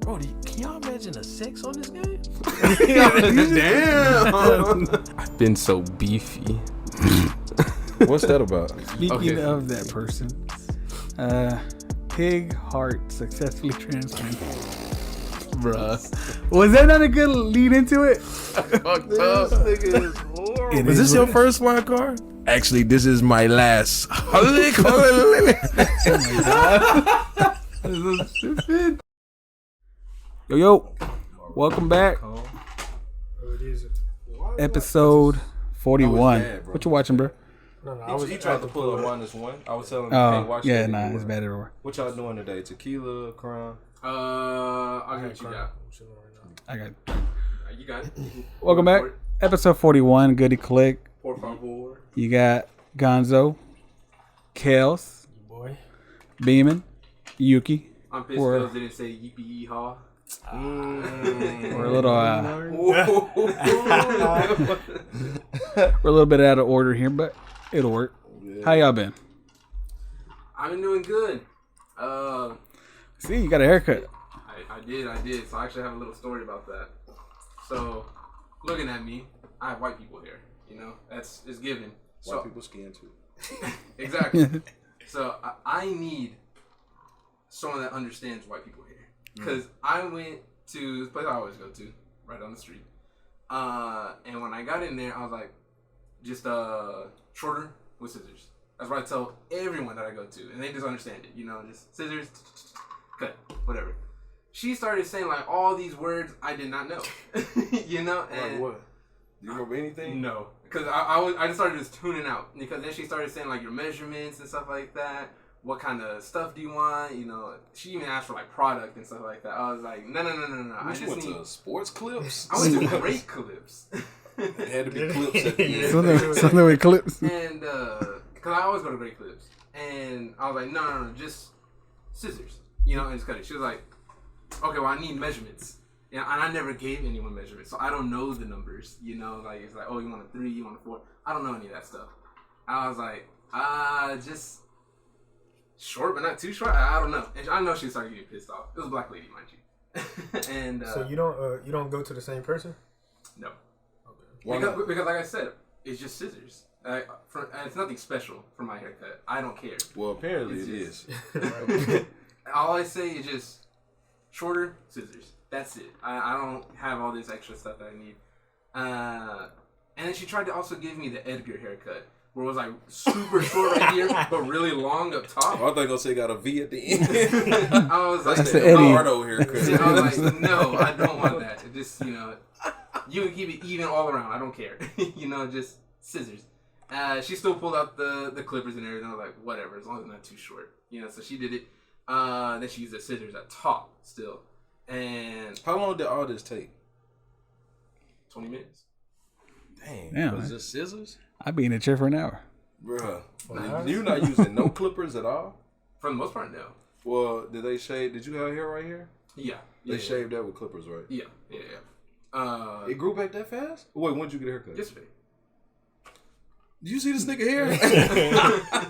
Bro, can y'all imagine the sex on this game? Damn. I've been so beefy. What's that about? Speaking of that person, pig heart successfully transplanted. Bruh. Was that not a good lead into it? Fucked up. Nigga is horrible. Is this your first wild card? Actually, this is my last. Yo, welcome back. Episode 41. bad, bro. What you watching, bro? He tried to pull a -1. I was telling him, Oh, hey, watch yeah, that nah, anymore. it's bad at all. What y'all doing today? Tequila, Crown? I'll get you got. I got. You got it. Welcome back. Episode 41. Goody Click. Por favor. You got Gonzo, Kels, Boy. Beeman, Yuki. I'm pissed Or- because they didn't say yippee yeehaw. We're a little we're a little bit out of order here, but it'll work. How y'all been? I've been doing good. See, you got a haircut. I did. So I actually have a little story about that. So, looking at me, I have white people hair. You know, it's given. White people skin too. Exactly. So I need someone that understands white people hair. Because I went to the place I always go to, right on the street. And when I got in there, I was like, just shorter with scissors. That's what I tell everyone that I go to. And they just understand it. You know, just scissors, cut, whatever. She started saying like all these words I did not know. You know? And Like what? Do you remember anything? no. Because I just started just tuning out. Because then she started saying like your measurements and stuff like that. What kind of stuff do you want? You know, she even asked for like product and stuff like that. I was like, no. I You just went need. to sports clips? I went to great clips. It had to be clips at the end. Something with clips. And because I always go to great clips, and I was like, no, just scissors. You know, and just cut it. She was like, okay, well I need measurements. Yeah, and I never gave anyone measurements, so I don't know the numbers. You know, like it's like, oh, you want a 3, you want a 4. I don't know any of that stuff. I was like, just short, but not too short. I don't know. And I know she started getting pissed off. It was a black lady, mind you. And so you don't go to the same person? no, Why because, not? because like I said, it's just scissors. It's nothing special for my haircut. I don't care. Well, apparently it It's is. All I say is just shorter scissors. That's it. I don't have all this extra stuff that I need. And then she tried to also give me the Edgar haircut, where it was like super short right here, but really long up top. I thought you gonna say got a V at the end. I was like, That's the no. Eddie. Eduardo haircut. I was like, no, I don't want that. It just, you know, you can keep it even all around. I don't care. You know, just scissors. She still pulled out the clippers and everything. I was like, whatever, as long as it's not too short. You know, so she did it. Then she used the scissors at top still. And How long did all this take? 20 minutes. Dang. Damn, Was man. just scissors? I'd be in a chair for an hour. Bruh. Wow. You're not using no clippers at all? For the most part, no. Well, did they shave? Did you have hair right here? Yeah. They shaved that with clippers, right? Yeah. It grew back that fast? Wait, when did you get a haircut? Yesterday. Did you see this nigga hair?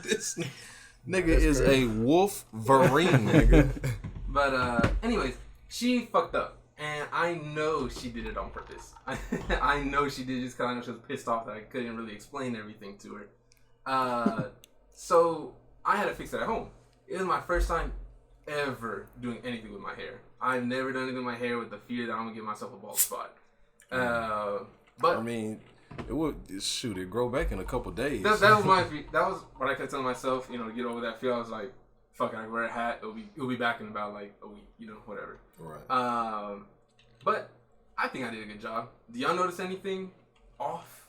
This nigga is a Wolverine, nigga. But anyways, she fucked up. And I know she did it on purpose. I know she did it just because I know she was pissed off that I couldn't really explain everything to her. So I had to fix it at home. It was my first time ever doing anything with my hair. I've never done anything with my hair with the fear that I'm going to give myself a bald spot. But I mean, it would shoot. It grow back in a couple days. that was what I kept telling myself. You know, to get over that fear. I was like, "Fuck it, I can wear a hat. It'll be back in about like a week. You know, whatever." Right. But I think I did a good job. Do y'all notice anything off?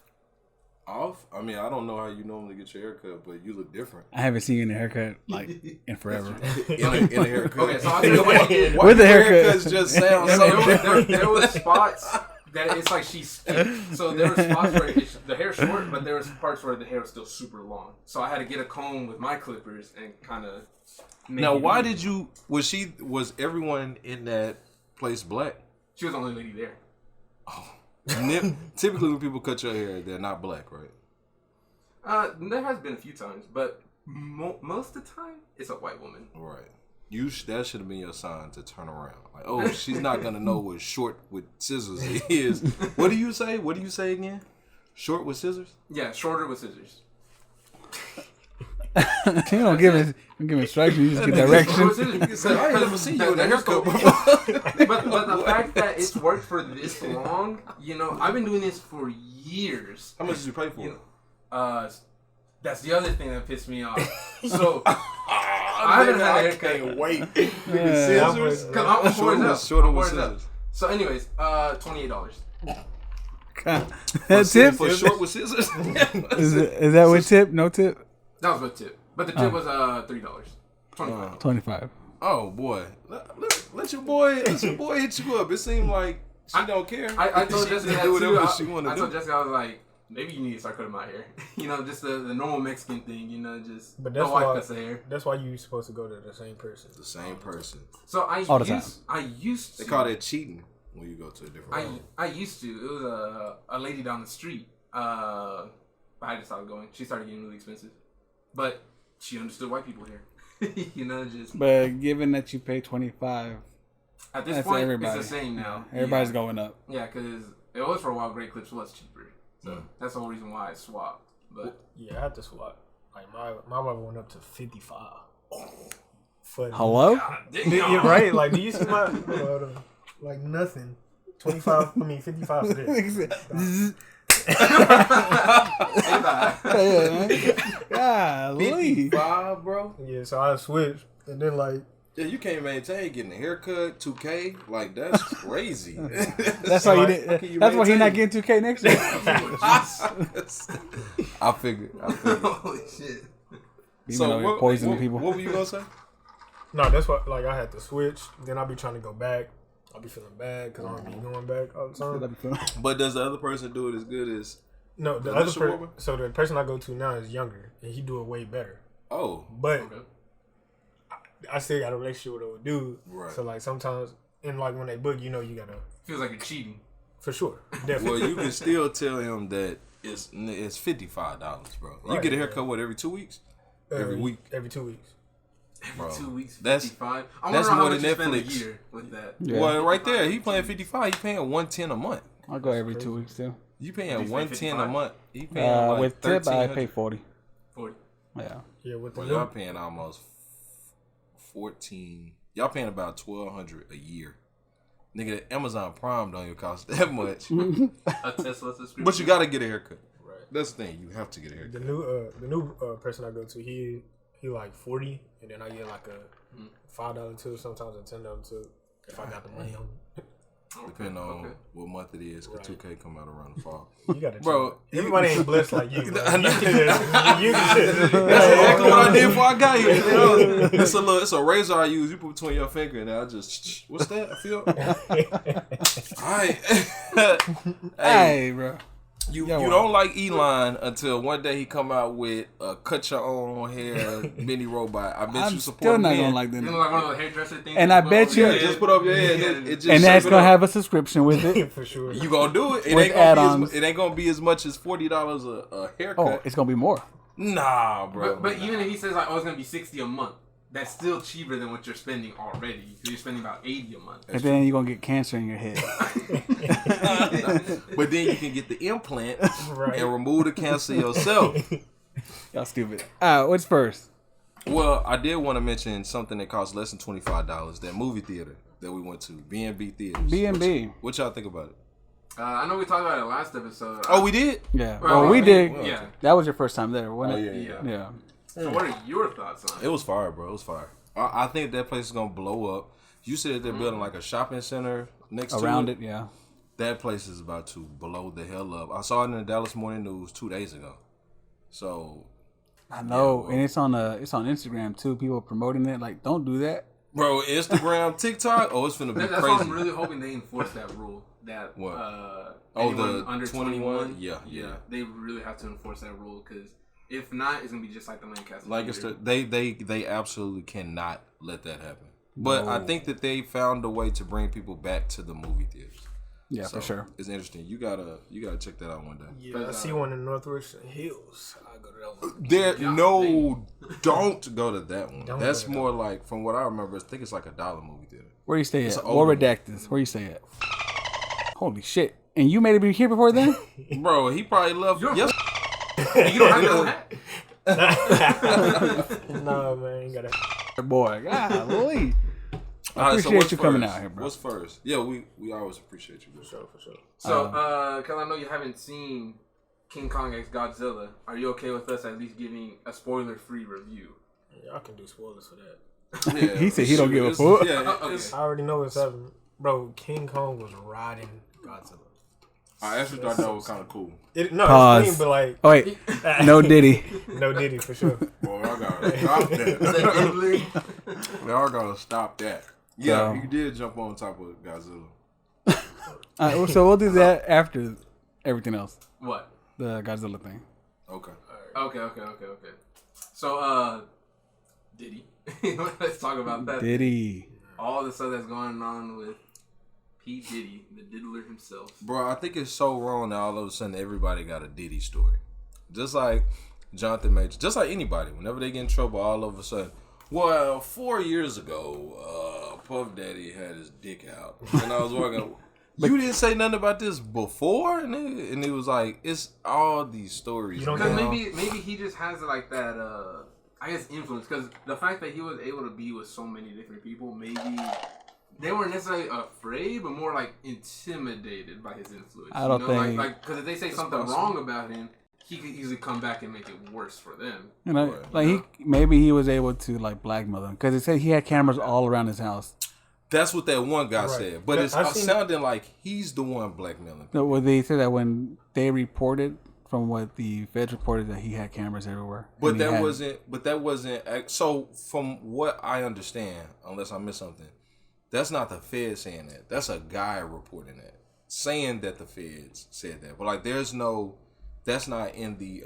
Off? I mean, I don't know how you normally get your haircut, but you look different. I haven't seen you in a haircut like in forever. In a haircut. Okay, so I'll tell you what I did. With the haircut. Haircuts just sound so different. There was spots that it's like she's stiff. So there were spots where the hair's short, but there was parts where the hair was still super long. So I had to get a comb with my clippers and kind of. Now, why did you? Was everyone in that place black? She was the only lady there. Typically, when people cut your hair, they're not black, right? There has been a few times, but most of the time it's a white woman. Right. That should have been your sign to turn around. Like, oh, she's not gonna know what short with scissors is. What do you say? What do you say again? Short with scissors? Yeah, shorter with scissors. You don't give instructions. You just get directions. You said, I ain't never seen you in a haircut before. but the fact that it's worked for this long, I've been doing this for years. How much did you pay for it? That's the other thing that pissed me off. So I haven't had a haircut. Wait, Scissors? I'm shorter with scissors. So, anyways, $28. Tip for short with scissors. is that with tip? No tip. That was with tip, but the tip was $3. 25. Oh boy, let your boy hit you up. It seemed like she don't care. I told Jessica that too. She wanna I do. told Jessica, I was like, maybe you need to start cutting my hair. Just the normal Mexican thing. Just But my that's wife why. cuts the hair. That's why you supposed to go to the same person. The same person. So All the time. I used to. They call that cheating when you go to a different one. I used to. It was a lady down the street. But I just stopped going. She started getting really expensive. But she understood white people here. Just. But given that you pay 25, At this that's point, everybody. it's the same now. Everybody's going up. Yeah, because it was for a while. Great Clips was cheaper, so that's the whole reason why I swapped. But Yeah, I had to swap. Like my barber went up to 55. For Hello? You're right. Like, do you see my like nothing? 25. I mean 55 for this. Golly. 55, bro. Yeah, so I switched, and then like Yeah, you can't maintain getting a haircut, 2K. Like, that's crazy. That's why you did. That's why he's not getting 2K next year. I figured. holy shit! So what, poisoning people. What were you gonna say? no, that's what like I had to switch. Then I'll be trying to go back. I'll be feeling bad because I'll be going back all the time. But does the other person do it as good as? No, the Initial other barber? so the person I go to now is younger, and he do it way better. Oh, But Okay. I still got a relationship with a dude. Right. So like sometimes, and like when they book, you gotta Feels like you're cheating. for sure. Definitely. well, you can still tell him that it's $55, bro. You Right, get a haircut every 2 weeks, every week, Every 2 weeks. bro. 2 weeks, That's 55. I that's wonder how more much than you spend a Netflix. year with that. Yeah. Well, right there, he paying 55. He paying $110 a month. I'll go every 2 weeks too. You paying You pay 110 a 55? month. He paying like With tip, I 1300. pay 40. 40. Yeah. Yeah, with the Well, new, y'all paying almost 14. Y'all paying about $1,200 a year. Nigga, Amazon Prime don't even cost that much. A Tesla subscription. But you gotta get a haircut. Right. That's the thing. You have to get a the haircut. new person I go to, he like 40, and then I get like a $5 tip, sometimes a $10 tip if I got the money on me. Depending on what month it is, because 2K come out around the fall. You gotta, Bro, everybody ain't blessed like you. Bro. I know. You can That's exactly what I did before I got here. It's a razor I use. You put between your finger and I just what's that? I feel. Alright. Hey, bro. You don't like Elon until one day he come out with a cut your own hair mini robot. I bet I'm you support still him not then. gonna like You know, them. like one of those hairdresser things. And I bet you- Yeah, just put up your head. It just And that's shape it gonna up. have a subscription with it. for sure. You gonna do it? It With ain't gonna add-ons. be it ain't gonna be as much as $40 a haircut. Oh, it's gonna be more. Nah, bro. But even if he says like, oh, it's gonna be $60 a month, that's still cheaper than what you're spending already. Because you're spending about $80 a month. And then you're gonna get cancer in your head. But then you can get the implant Right. and remove the cancer yourself. Y'all stupid. Alright, what's first? Well, I did want to mention something that costs less than $25. That movie theater that we went to, B&B Theaters. B&B. What y'all think about it? I know we talked about it last episode. Oh, we did? Yeah. Well, Oh, we did. Yeah. That was your first time there, wasn't it? Yeah. Yeah. So what are your thoughts on It was fire, bro. It was fire. I think that place is going to blow up. You said they're building like a shopping center next Around to it, yeah. That place is about to blow the hell up. I saw it in the Dallas Morning News 2 days ago. So, I know, well. and it's on Instagram too. People promoting it. Like, don't do that. bro, Instagram, TikTok, oh, it's finna be That's why crazy. I'm really hoping they enforce that rule. That What? anyone the under 21? 21, Yeah. they really have to enforce that rule because if not, it's gonna be just like the Lancaster. Like it's Theater. they absolutely cannot let that happen. But I think that they found a way to bring people back to the movie theaters. Yeah, So, for sure. It's interesting. You gotta check that out one day. Yeah, I see one in Northwest Hills. I go to that one. Don't go to that one. Don't That's go to more like, from what I remember, I think it's like $1 movie theater. Where you stay It's at? an What older redactors? Where you stay at? Holy shit! And you made it be here before then? Bro, he probably left. Yes. You don't have no hat. No, man, ain't got to. Boy, golly. I All right, so appreciate what's you coming first? out here, bro. What's first? Yeah, we always appreciate you, bro. For sure. So, because I know you haven't seen King Kong x Godzilla, are you okay with us at least giving a spoiler-free review? Yeah, I can do spoilers for that. Yeah, He said he don't give a fuck. Yeah, Okay. I already know what's happening. Bro, King Kong was riding Godzilla. I actually thought that was kind of cool. No, Pause. it's clean, but like, Oh wait, no Diddy. no Diddy for sure. Boy, I gotta stop that. Y'all gotta stop that. Yeah, he did jump on top of Godzilla. So we'll do that after everything else. What? The Godzilla thing. Okay. Okay. So, Diddy. Let's talk about that. Diddy. All the stuff that's going on with P. Diddy, the diddler himself. Bro, I think it's so wrong that all of a sudden everybody got a Diddy story. Just like Jonathan Major, just like anybody, whenever they get in trouble, all of a sudden, well, 4 years ago, Puff Daddy had his dick out. And I was walking, you didn't say nothing about this before? And it was like, it's all these stories. You don't Because know. maybe he just has like that, I guess, influence. Because the fact that he was able to be with so many different people, maybe they weren't necessarily afraid, but more like intimidated by his influence. I don't think- like because if they say something wrong about him, he could easily come back and make it worse for them. You know, like maybe he was able to like blackmail them because it said he had cameras all around his house. That's what that one guy Right. said. But it's I've seen- sounding like he's the one blackmailing. No, well, they said that when they reported, from what the feds reported, that he had cameras everywhere. But And he that had- wasn't. So from what I understand, unless I missed something, that's not the feds saying that. That's a guy reporting that, saying that the feds said that. But like, that's not in the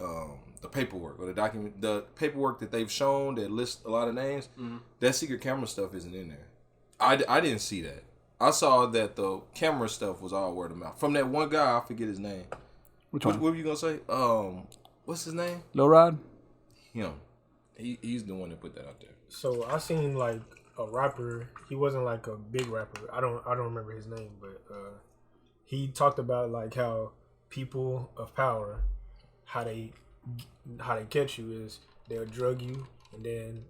paperwork or the document. The paperwork that they've shown that lists a lot of names. Mm-hmm. That secret camera stuff isn't in there. I didn't see that. I saw that the camera stuff was all word of mouth from that one guy. I forget his name. Which What one? were you gonna say? What's his name? Lil Rod? Him. He's the one that put that out there. So I seen like a rapper. He wasn't like a big rapper. I don't remember his name, but he talked about like how people of power, how they catch you is they'll drug you and then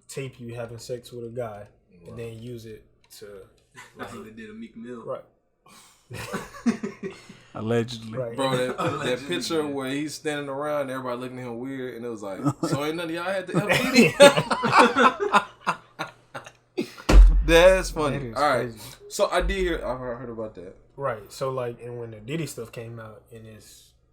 tape you having sex with a guy and then use it to That's what they did to Meek Mill. right. Allegedly. Right. Bro, that Allegedly, picture yeah. where he's standing around, everybody looking at him weird, and it was like, so ain't none of y'all had to help Diddy? That's That funny. is All right. crazy. So I heard about that. Right. So like, and when the Diddy stuff came out, and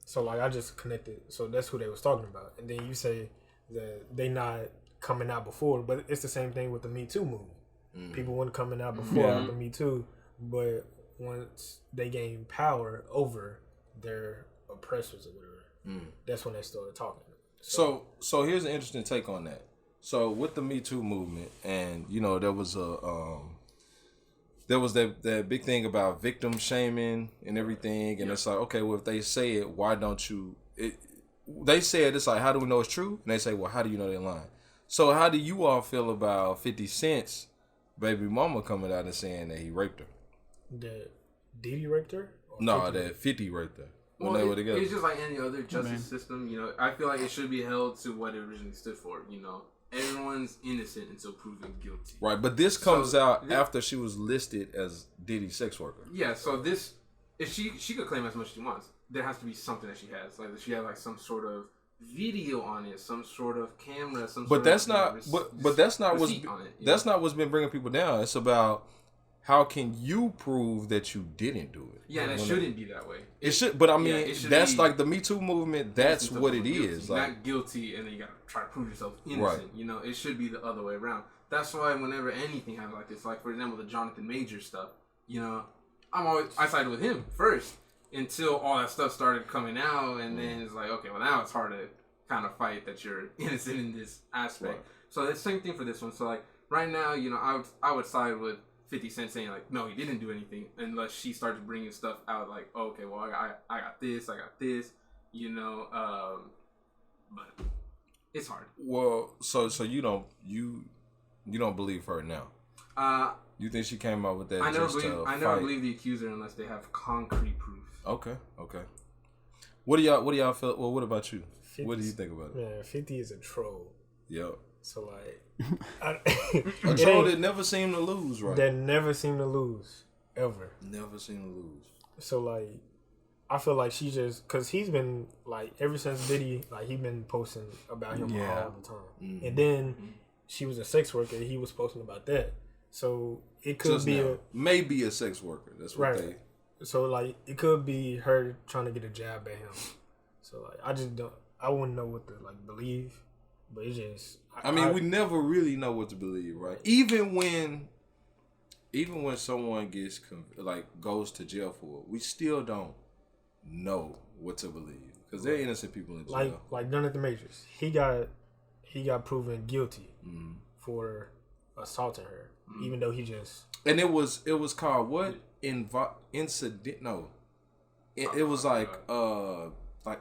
so like I just connected. So that's who they was talking about. And then you say that they not coming out before, but it's the same thing with the Me Too movement. People weren't coming out before the Me Too, but once they gained power over their oppressors or whatever, that's when they started talking. So here's an interesting take on that. So with the Me Too movement, and you know, there was that big thing about victim shaming and everything, and it's like, okay, well, if they say it, why don't you? They said it's like, how do we know it's true? And they say, well, how do you know they're lying? So how do you all feel about 50 Cent's baby mama coming out and saying that he raped her? The Diddy raped her? Or No, 50? that 50 raped her when Well, they were together. it's just like any other justice system. You know, I feel like it should be held to what it originally stood for. You know, everyone's innocent until proven guilty. Right, but this comes out yeah. after she was listed as Diddy's sex worker. Yeah. So this, if she could claim as much as she wants, there has to be something that she has. Like she has like some sort of video on it, some sort of camera, some. But sort that's of, not. But that's not what's. receipt on it, you That's know? not what's been bringing people down. It's about how can you prove that you didn't do it. Yeah, and it When shouldn't be that way. It should, but I mean, it should that's be like the Me Too movement. That's innocent what it until proven is. guilty, Like, not guilty, and then you gotta try to prove yourself innocent. Right. You know, it should be the other way around. That's why whenever anything happens like this, like for example the Jonathan Major stuff, you know, I sided with him first until all that stuff started coming out, and then it's like, okay, well now it's hard to kind of fight that you're innocent in this aspect. Right. So the same thing for this one. So like right now, you know, I would side with 50 Cent saying like, no, he didn't do anything, unless she started bringing stuff out like, oh, okay, well, I got this, you know, but it's hard. Well, so you don't believe her now? You think she came out with that? I never believe the accuser unless they have concrete proof. Okay. What do y'all feel? Well, what about you? What do you think about it? Man, 50 is a troll. Yep. So like, a troll that never seemed to lose, right? That never seemed to lose, ever. Never seemed to lose. So like, I feel like she just, cause he's been like, ever since Diddy, like he been posting about him all the time. Mm-hmm. And then she was a sex worker. He was posting about that. So it could Just be now. Maybe a sex worker. That's what right. So like, it could be her trying to get a jab at him. So like, I wouldn't know what to like believe, but it's just. I mean, we never really know what to believe, right? Even when someone gets goes to jail for it, we still don't know what to believe because they're innocent people in jail. Like Done at the Matrix, he got proven guilty for assaulting her, even though he just. And it was called what? Incident? No, it was like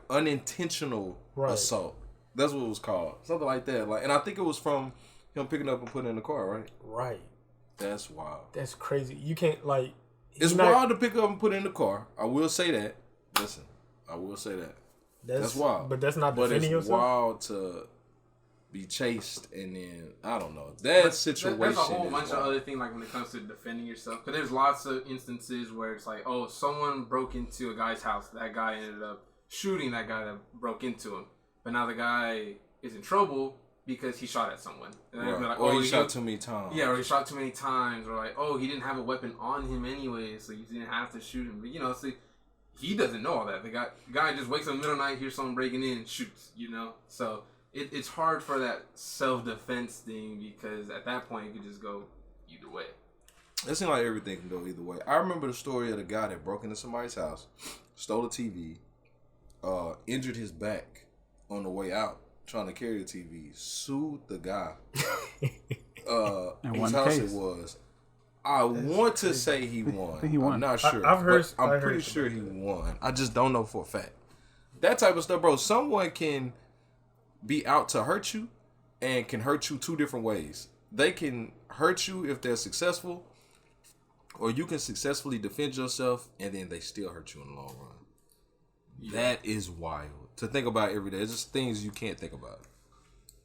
unintentional assault. That's what it was called. Something like that. And I think it was from him picking up and putting it in the car, right? Right. That's wild. That's crazy. You can't like. It's wild to pick up and put it in the car. I will say that. Listen, I will say that. That's wild. But that's not defending yourself. But it's wild to be chased and then I don't know that situation. There's a whole bunch of other things like when it comes to defending yourself. Because there's lots of instances where it's like, oh, someone broke into a guy's house. That guy ended up shooting that guy that broke into him. But now the guy is in trouble because he shot at someone. And right. like, or he shot too many times. Yeah, or he shot too many times. Or like, oh, he didn't have a weapon on him anyway, so you didn't have to shoot him. But, you know, see, he doesn't know all that. The guy just wakes up in the middle of the night, hears someone breaking in, and shoots, you know? So it's hard for that self-defense thing because at that point, it could just go either way. It seems like everything can go either way. I remember the story of the guy that broke into somebody's house, stole a TV, injured his back on the way out, trying to carry the TV, sued the guy whose house it was. I want to say he won. He won. I'm not sure. I'm pretty sure he won. I just don't know for a fact. That type of stuff, bro. Someone can be out to hurt you and can hurt you two different ways. They can hurt you if they're successful, or you can successfully defend yourself and then they still hurt you in the long run. Yeah. That is wild to think about every day. It's just things you can't think about.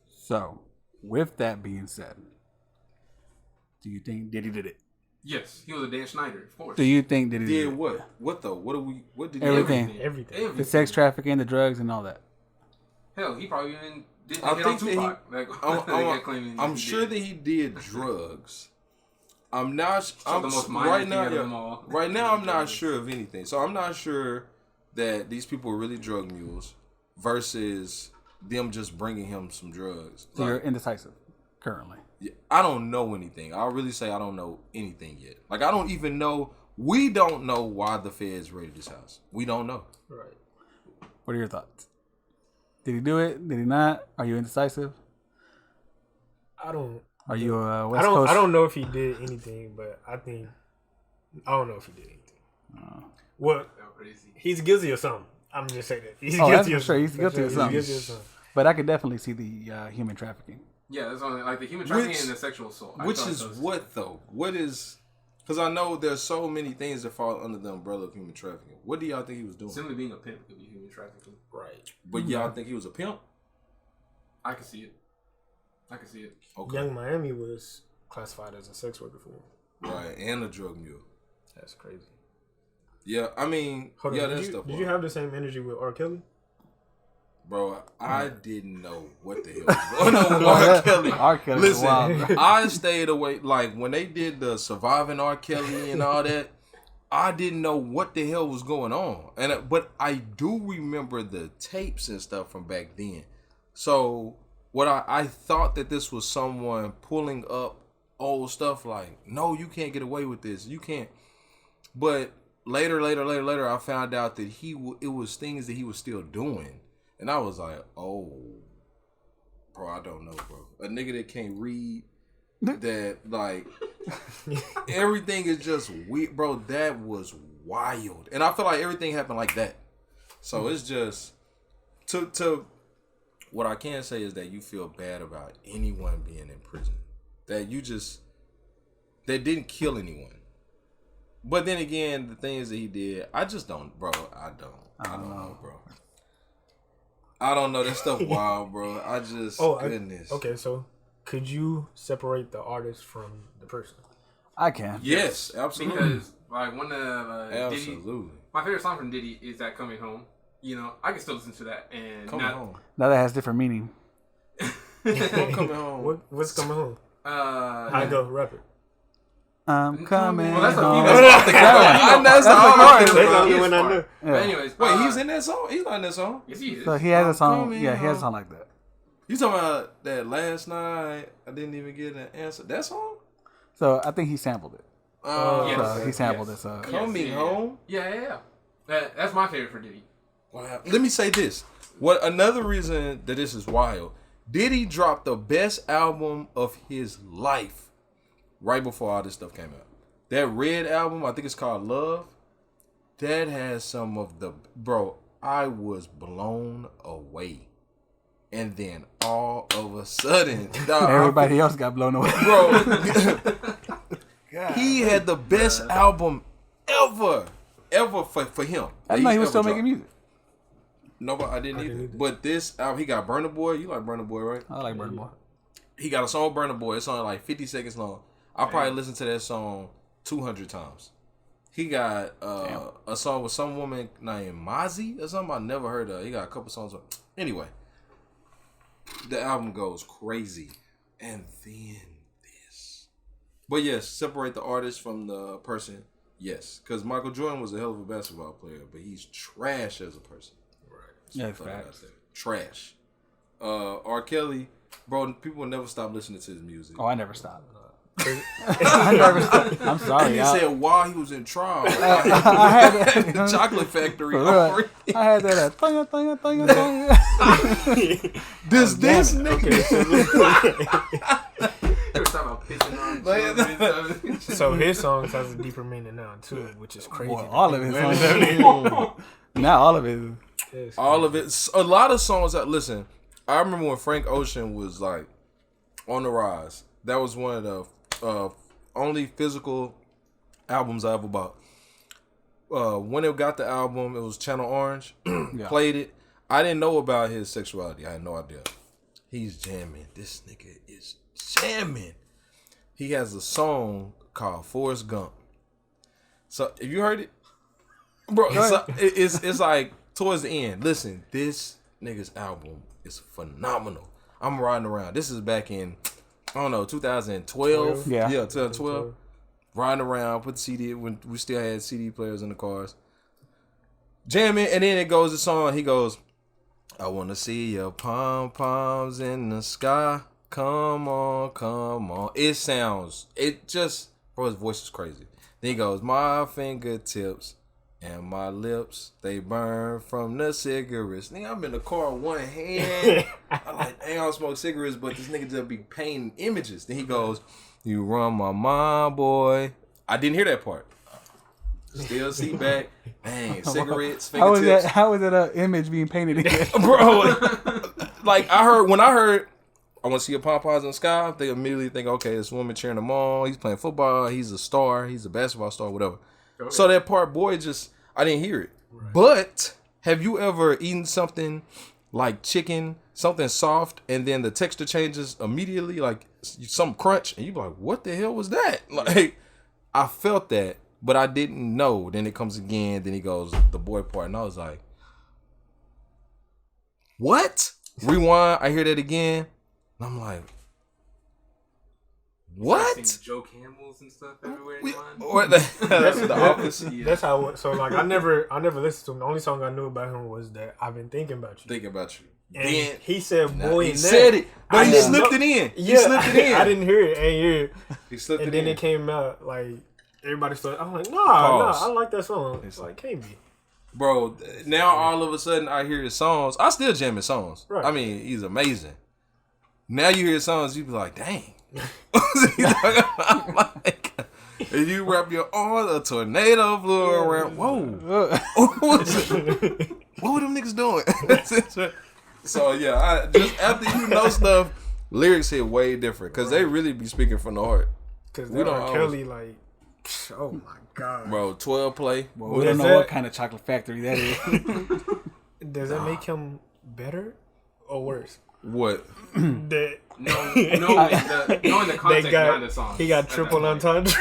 So, with that being said, do you think Diddy did it? Yes, he was a Dan Schneider, of course. Do you think Diddy did it? What? What though? What did he Everything. Everything. The sex trafficking, the drugs, and all that. Hell, he probably even did I hit on think Tupac. I'm sure that he did drugs. I'm not. I'm the most right now. of them all. Right now, I'm not sure of anything. So I'm not sure that these people were really drug mules versus them just bringing him some drugs. So you're indecisive currently. Yeah, I don't know anything. I'll really say I don't know anything yet. Like I don't even know. We don't know why the feds raided this house. We don't know. Right. What are your thoughts? Did he do it? Did he not? Are you indecisive? I don't. Are you a West Coast? I don't know if he did anything, but I don't know if he did anything. Well, he's guilty of something. I'm just saying that. He's guilty of sure. He's guilty of something. He's guilty of something. But I could definitely see the human trafficking. Yeah, that's only like the human trafficking and the sexual assault. Which is what though? What is? Because I know there's so many things that fall under the umbrella of human trafficking. What do y'all think he was doing? Simply being a pimp could be human trafficking. Right. But y'all think he was a pimp? I can see it. Okay. Young Miami was classified as a sex worker for him. Right, and a drug mule. That's crazy. Yeah, I mean, Hold yeah, on, that stuff. Did you have the same energy with R. Kelly? Bro, I didn't know what the hell was going on with R. Kelly. R. Kelly. Listen, Wild. I stayed away. Like, when they did the Surviving R. Kelly and all that, I didn't know what the hell was going on. But I do remember the tapes and stuff from back then. So, what I thought that this was someone pulling up old stuff like, no, you can't get away with this. You can't. But later, I found out that it was things that he was still doing. And I was like, oh, bro, I don't know, bro. A nigga that can't read, that, like, Everything is just weird, bro. That was wild, and I feel like everything happened like that. So it's just to what I can say is that you feel bad about anyone being in prison. That that didn't kill anyone. But then again, the things that he did, I just don't, bro. I don't know, bro. I don't know. That stuff wild, bro. I just goodness. Okay, so could you separate the artist from the person? I can. Yes, absolutely. Because like one of Absolutely. Diddy, my favorite song from Diddy is that "Coming Home." You know, I can still listen to that. And Coming home. Now that has different meaning. What coming home? What's coming home? I go rap it. I'm coming. Well, that's a home. female song. That's the only one I knew. Yeah. But anyways, Wait, he's in that song? He's not in that song? Yes, he is. So he has a song. coming Yeah, he has a home. song like that. You talking about that last night? I didn't even get an answer. That song? So I think he sampled it. Yes. So he sampled Yes. it. So Coming home? Yeah. That's my favorite for Diddy. Wow. Let me say this. What another reason that this is wild? Diddy dropped the best album of his life right before all this stuff came out. That Red album, I think it's called Love. That has some of the I was blown away. And then all of a sudden, dog, everybody else got blown away. bro, he had the best album ever for him. I didn't know he was still making music. No, but I didn't either. But this album, he got Burna Boy. You like Burna Boy, right? I like Burna Boy. He got a song with Burna Boy. It's only like 50 seconds long. I probably listened to that song 200 times. He got a song with some woman named Mozzie or something I never heard of. He got a couple songs. Anyway, the album goes crazy. And then this. But yes, separate the artist from the person. Yes. Because Michael Jordan was a hell of a basketball player, but he's trash as a person. Yeah, Put it out facts. there. Trash. R. Kelly, bro, people will never stop listening to his music. Oh, I never stopped. I never stopped. I'm sorry. He said while he was in trial, I had that. the Chocolate Factory. For real. I had that. This Okay, nigga. They were talking about pissing on children. so his songs has a deeper meaning now too, which is crazy. Well, all of his songs. Now all of it. It's All of it. A lot of songs that listen. I remember when Frank Ocean was like on the rise. That was one of the only physical albums I ever bought. When it got the album, it was Channel Orange. Yeah. Played it. I didn't know about his sexuality. I had no idea. He's jamming. This nigga is jamming. He has a song called Forrest Gump. So, if you heard it, bro, it's like towards the end. Listen, this nigga's album is phenomenal. I'm riding around. This is back in, I don't know, 2012. Yeah. 2012. Riding around, put the CD when we still had CD players in the cars. Jamming, and then it goes the song. He goes, I want to see your pom-poms in the sky. Come on, come on. It just, bro, his voice is crazy. Then he goes, my fingertips and my lips, they burn from the cigarettes. Nigga, I'm in the car with one hand. I'm like, I don't smoke cigarettes, but this nigga just be painting images. Then he goes, you run my mind, boy. I didn't hear that part. Still seat back. Dang, cigarettes, fingertips. How was that an image being painted in? Bro, like when I heard I want to see your pom-poms in the sky, they immediately think, okay, this woman cheering him on. He's playing football. He's a star. He's a basketball star, whatever. So that part, boy, I didn't hear it. Right. But have you ever eaten something like chicken, something soft, and then the texture changes immediately, like some crunch, and you be like, what the hell was that? Like, I felt that, but I didn't know. Then it comes again. Then he goes, the boy part, and I was like, what? Rewind. I hear that again. And I'm like, what? Joe Campbell's and stuff everywhere in mine. What that's the office. That's how. So like, I never listened to him. The only song I knew about him was that I've been thinking about you. Thinking about you. And then he said, "Boy," he in said that. it, but he slipped it in. Yeah, He slipped it in. I didn't hear it. Ain't hear it. He slipped and it then in. it came out like everybody started. I'm like, nah, I like that song. It's like, can't be. Bro, now all of a sudden I hear his songs. I still jam his songs. Right. I mean, he's amazing. Now you hear his songs, you be like, dang, I'm like, and you wrap your arm, a tornado blew around. Whoa. What were them niggas doing? So, yeah, I just after you know stuff, lyrics hit way different because they really be speaking from the heart. Because we don't Kelly, like, oh my God. Bro, 12 play. Well, we don't know what kind of chocolate factory that is. Does that make him better or worse? What? That knowing the context behind the song. He got triple entendre.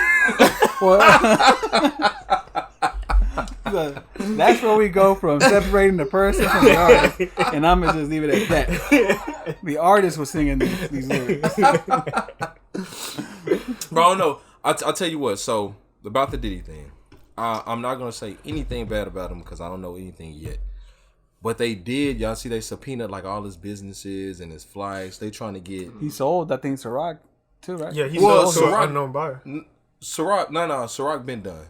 So that's where we go from separating the person from the artist, and I'm gonna just leave it at that. The artist was singing these lyrics. Bro, no, I'll tell you what. So about the Diddy thing, I'm not gonna say anything bad about him because I don't know anything yet. But they did, y'all see, they subpoenaed like all his businesses and his flags. They trying to get. He sold, I think, Ciroc too, right? Yeah, he sold to an unknown buyer. Ciroc, no, Ciroc been done.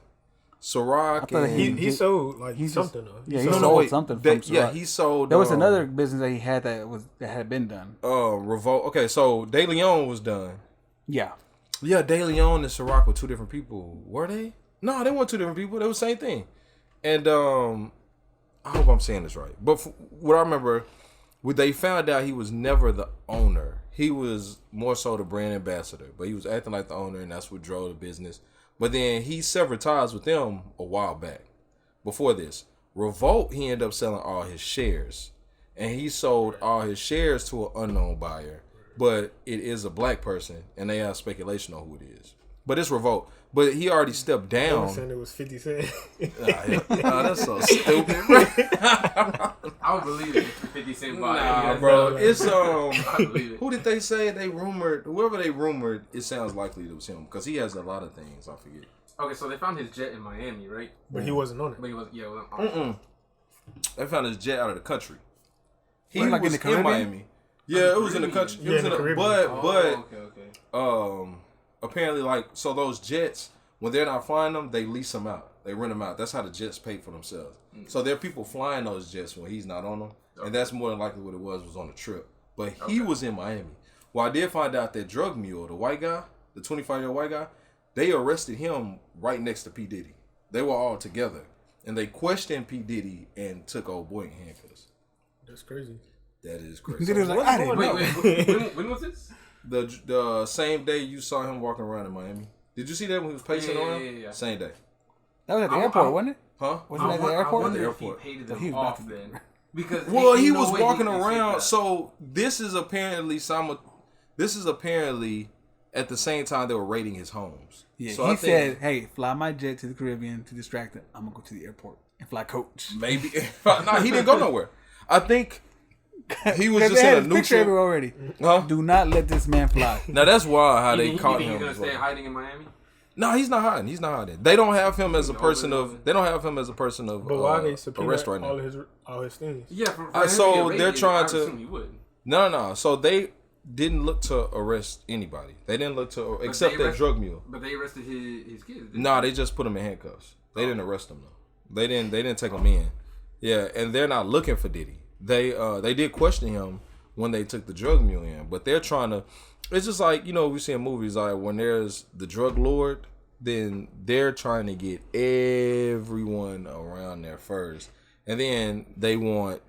Ciroc, he sold like something though. Yeah, he sold something from Ciroc. Yeah, he sold. There was another business that he had that had been done. Revolt. Okay, so De Leon was done. Yeah. Yeah, De Leon and Ciroc were two different people. Were they? No, they weren't two different people. They were the same thing. And I hope I'm saying this right. But what I remember, they found out he was never the owner. He was more so the brand ambassador. But he was acting like the owner, and that's what drove the business. But then he severed ties with them a while back. Before this, Revolt, he ended up selling all his shares. And he sold all his shares to an unknown buyer. But it is a black person, and they have speculation on who it is. But it's Revolt. But he already stepped down. Saying it was 50 Cent. That's so stupid, bro. I would believe it. 50 Cent buy. Nah, bro. It's I believe it. Who did they say they rumored? Whoever they rumored, it sounds likely it was him because he has a lot of things. I forget. Okay, so they found his jet in Miami, right? But he wasn't on it. But he was, yeah, it wasn't on it. They found his jet out of the country. He What, like was in the Caribbean? Miami. Yeah, it was in the country. Yeah, in the Caribbean. But Okay. apparently, like, so those jets, when they're not flying them, they lease them out. They rent them out. That's how the jets pay for themselves. So there are people flying those jets when he's not on them, and that's more than likely what it was on a trip. But he was in Miami. Well, I did find out that Drug Mule, the white guy, the 25-year-old white guy, they arrested him right next to P. Diddy. They were all together, and they questioned P. Diddy and took old boy in handcuffs. That's crazy. That is crazy. Diddy was like, I didn't know. Wait, when was this? The same day you saw him walking around in Miami. Did you see that when he was pacing around? Yeah. Same day. That was at the airport, wasn't it? Huh? Wasn't that at the airport? I wonder At the if he airport. paid So he them was off about to- then. Because Well, he ain't no was way walking can around. say that. So this is apparently at the same time they were raiding his homes. Yeah, so he said, hey, fly my jet to the Caribbean to distract it. I'm going to go to the airport and fly coach. maybe. No, he didn't go nowhere. I think he was just they had in a his picture neutral. already. Huh? Do not let this man fly. Now that's wild how they You caught think him. he's gonna stay hiding in Miami? No, he's not hiding. He's not hiding. They don't have him as a person of. They don't have him as a person of. But why they arrest subpoena right now. all his things? Yeah, for him to so get they're raided, trying I to- assume he would. No. So they didn't look to arrest anybody. They didn't look to except that drug mule. But they arrested his kids. didn't Nah, they just put him in handcuffs. They didn't arrest him though. They didn't take him in. Yeah, and they're not looking for Diddy. They did question him when they took the drug mule in, but they're trying to. It's just like, you know, we see in movies like when there's the drug lord, then they're trying to get everyone around there first, and then they want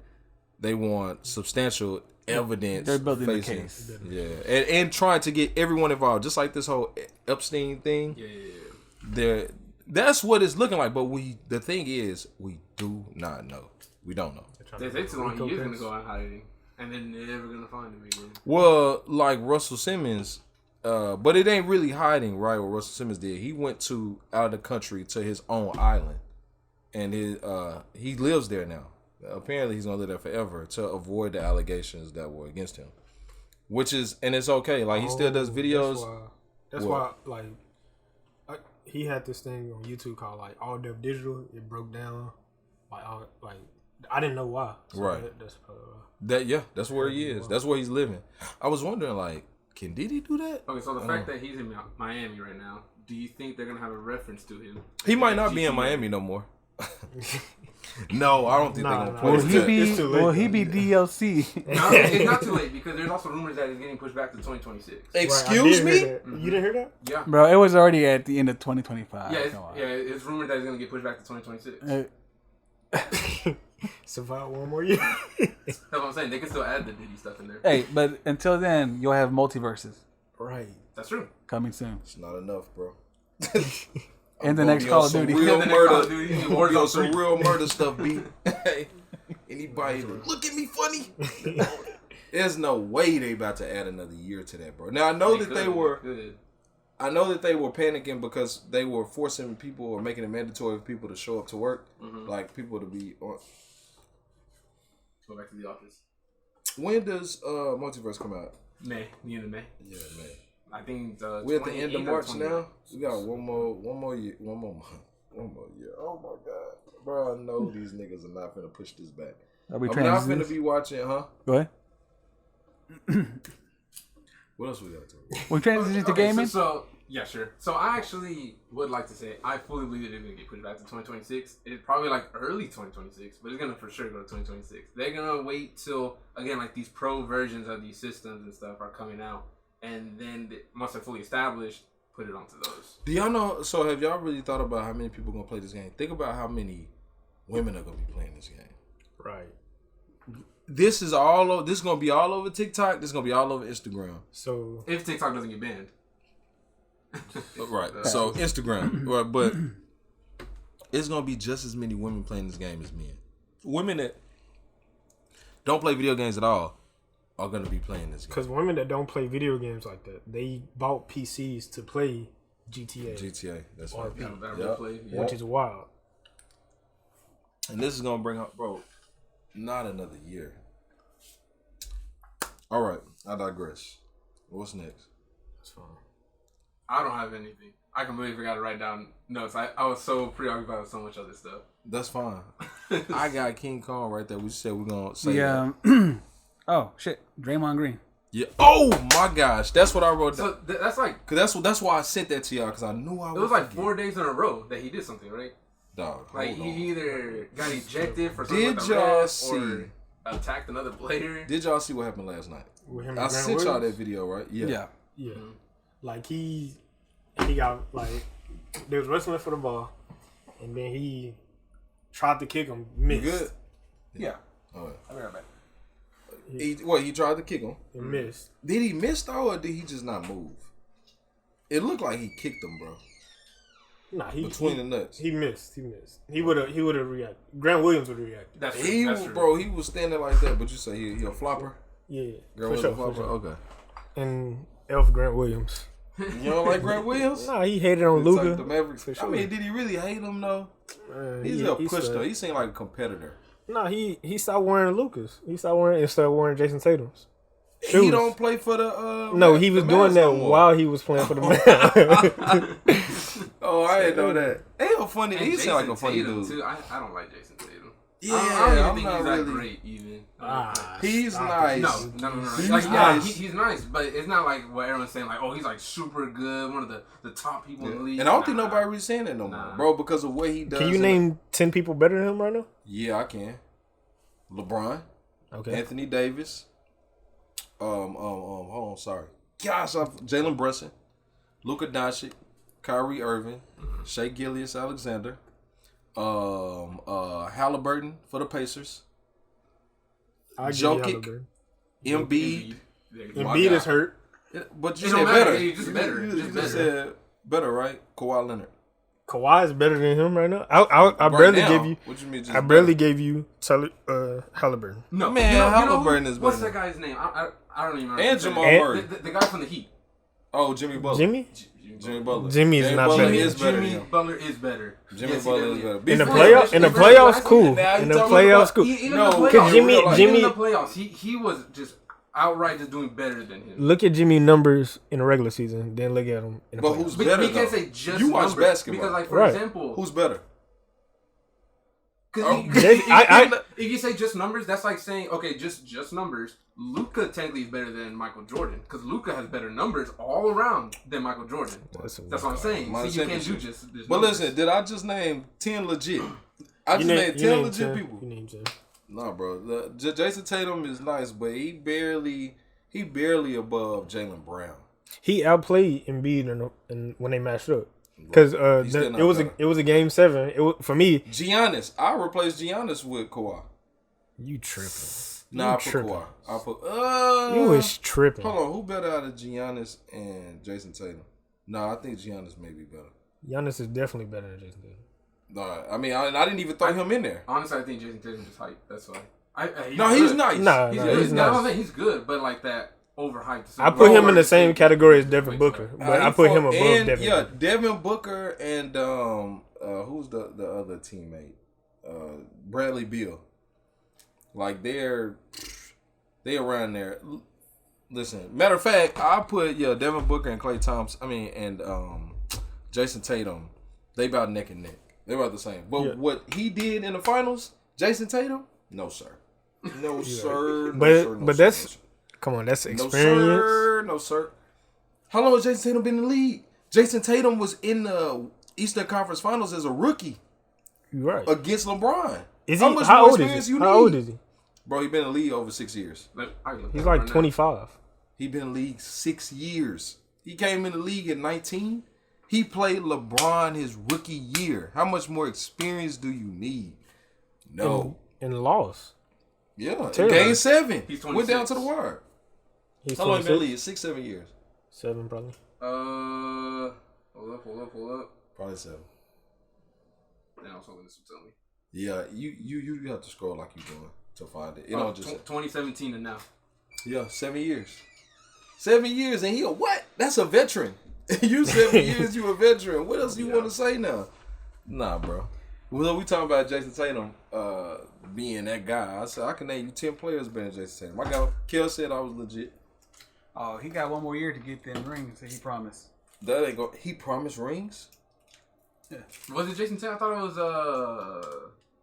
substantial evidence. They're building the facing- case. Yeah, and trying to get everyone involved, just like this whole Epstein thing. Yeah. That's what it's looking like. But the thing is, we do not know. We don't know. They say too long. He's gonna go on hiding, and then they're never gonna find him again. Well, like Russell Simmons, but it ain't really hiding, right? What Russell Simmons did, he went out of the country to his own island, and he lives there now. Apparently, he's gonna live there forever to avoid the allegations that were against him. And it's okay. Like he still does videos. That's why like he had this thing on YouTube called like All Dev Digital. It broke down like I didn't know why. So Right. That's where he is. That's where he's living. I was wondering, like, can Diddy do that? Okay, so the fact that he's in Miami right now, do you think they're gonna have a reference to him? He might not be in Miami no more. No, I don't think they're gonna Nah, play Will it. he be? It's too late, Will he man. be DLC? No, it's not too late because there's also rumors that it's getting pushed back to 2026. Right, I Excuse did me? hear that. You didn't hear that? Yeah. Bro, it was already at the end of 2025. Yeah, Come on. it's rumored that it's gonna get pushed back to 2026. Survive one more year. That's what I'm saying. They can still add the Diddy stuff in there. Hey, but until then, you'll have multiverses Right. That's true. coming soon. It's not enough, bro. And the gonna next be Call on of some Duty. real The next Call murder. of Duty, I'm gonna be on some real murder stuff, B. Hey, anybody look at me funny? There's no way they about to add another year to that, bro. Now I know that they were. I know that they were panicking because they were forcing people or making it mandatory for people to show up to work, like people to be on. Go back to the office. When does Multiverse come out? May, the end of May. Yeah, man. I think We're at the end of 28th or March 29th. now. We got one more year, one more month, one more year. Oh my god, bro! I know these niggas are not gonna push this back. Are we I'm not transitioning? gonna be watching, huh? Go ahead. What else we got to talk about? We transition to gaming. So yeah, sure. So I actually would like to say I fully believe that it's gonna get pushed back to 2026. It's probably like early 2026, but it's gonna for sure go to 2026. They're gonna wait till again like these pro versions of these systems and stuff are coming out, and then once they're fully established, put it onto those. Do y'all know? So have y'all really thought about how many people are gonna play this game? Think about how many women are gonna be playing this game. Right. This is all. This is gonna be all over TikTok. This is gonna be all over Instagram. So If TikTok doesn't get banned. Right. So Instagram. Right, but it's gonna be just as many women playing this game as men. Women that don't play video games at all are gonna be playing this game. because women that don't play video games like that, they bought PCs to play GTA, GTA. That's Or right. P- That Yep. role play, yeah. which is wild. And this is gonna bring up, bro. Not another year. All right. I digress. What's next? That's fine. I don't have anything. I completely forgot to write down notes. I was so preoccupied with so much other stuff. That's fine. I got King Kong right there. We said we're gonna say that. Yeah. Oh shit, Draymond Green. Yeah. Oh my gosh, that's what I wrote down. So that's like Cause that's why I sent that to y'all. Cause I knew I it would. was like forget. 4 days in a row that he did something, right? Dog. Like hold he on. either got ejected for something Did with the y'all ref see? or attacked another player. Did y'all see what happened last night? With him I and Grant sent y'all Williams? that video, right? Yeah. Yeah. Yeah. Like he got like they was wrestling for the ball, and then he tried to kick him, You missed. good? Yeah. All right. I'll be right back. He tried to kick him. And missed. Did he miss though, or did he just not move? It looked like he kicked him, bro. Nah, he Between the nuts. He missed. He would have reacted. Grant Williams would have reacted. That's true. He, That's true. bro, he was standing like that, but you say he a flopper? Yeah, Girl for sure, a flopper? for sure. Okay. And Elf Grant Williams. You don't like Grant Williams? Nah, he hated on It's like the Luka. Mavericks. For I sure. mean, did he really hate him though? He's a push stuck. though. He seemed like a competitor. Nah, he stopped wearing Lucas. He stopped wearing and started wearing Jason Tatum's. He Shoes. don't play for the. No, he was the doing Mavs that no more. while he was playing for the Mavs. Oh, I didn't know that. Ain't no funny. And He seemed like a Jason funny Tatum, dude. too. I don't like Jason Tatum. Yeah, I don't even I'm think not he's really. that great, even. He's Stop nice. it. No. He's Like, nice. he's nice, but it's not like what everyone's saying. Like, oh, he's like super good, one of the top people in the league. And I don't think Nah. nobody really saying that no more, Nah. bro, because of what he does. Can you in name 10 people better than him right now? Yeah, I can. LeBron, Okay. Anthony Davis. Hold on, sorry. Gosh, Jalen Brunson, Luka Doncic, Kyrie Irving, Shai Gilgeous-Alexander, Halliburton for the Pacers, I'll give you Jokic, Halliburton. Embiid. Embiid is hurt. But you It said don't matter. better. He's just better. You Just just better. said better, right? Kawhi Leonard. Kawhi is better than him right now. I Right barely now, gave you. What you mean? Just I barely better? gave you Halliburton. No, Man, Halliburton is what's better. that guy's name? I don't even remember. And his name. Jamal And- Murray. The guy from the Heat. Oh, Jimmy Butler. Jimmy? Jimmy Butler. Jimmy is Jimmy not Butler better. is better than Jimmy him. Butler is better. Jimmy Yes, he Butler is definitely better. is. In the Before- playoffs, in the playoffs, cool. Now you In the talking playoffs, about- cool. Even No, in the because playoffs, Jimmy- even Jimmy- in the playoffs, he was just outright just doing better than him. Look at Jimmy numbers in the regular season, then look at him in the But playoffs. who's But better we can't though? say just You watch numbers, basketball. because, like, for Right. example, Who's better? Cause Oh, if you say just numbers, that's like saying, okay, just numbers. Luka technically is better than Michael Jordan because Luka has better numbers all around than Michael Jordan. That's what I'm saying. My See, you can't do championship. just But numbers. listen, did I just name 10 legit? I just You named 10 legit people. You named 10. Nah, bro. Jason Tatum is nice, but he barely above Jaylen Brown. He outplayed Embiid in when they matched up. Because He's still not better. it was a game 7. It was, for me. Giannis. I replaced Giannis with Kawhi. You tripping? Nah, I put Kawhi. I put You was tripping. Hold on, who better out of Giannis and Jason Tatum? Nah, I think Giannis may be better. Giannis is definitely better than Jason Tatum. Nah, I mean, I didn't even throw him in there. Honestly, I think Jason Tatum is hype. That's why. He's good. nice. Nah, He's nah, good. he's No, nice. he's good, but like that overhyped. I put him in the same category as Devin Booker, but I put him above Devin. Yeah, Booker. Devin Booker and who's the other teammate? Bradley Beal. Like they're around there. Listen, matter of fact, I put Devin Booker and Klay Thompson. I mean, and Jason Tatum. They about neck and neck. They about the same. But what he did in the finals, Jason Tatum, no sir, no sir. But that's come on, that's experience. No sir. How long has Jason Tatum been in the league? Jason Tatum was in the Eastern Conference Finals as a rookie. You're right. Against LeBron. Is How he? much How more old experience is he? you How need? old is he? Bro, he been in the league over 6 years. He's like 25. He been in the league 6 years. He came in the league at 19. He played LeBron his rookie year. How much more experience do you need? No. And lost. Yeah. Terrible. Game 7. He's 26. Went down to the wire. He's How long he been in the 26? league? 6, 7 years. 7 probably. Hold up. Probably 7. Then I was hoping this would tell me. Yeah, you have to scroll like you're doing to find it. You know, just 2017 to now. 7 years. 7 years, and he a what? That's a veteran. You 7 years, you a veteran. What else you want to say now? Nah, bro. Well, we talking about Jason Tatum being that guy. I said I can name you 10 players better than Jason Tatum. My guy Kel said I was legit. Oh, he got one more year to get them rings that he promised. That ain't go. He promised rings. Yeah. Was it Jason Tatum? I thought it was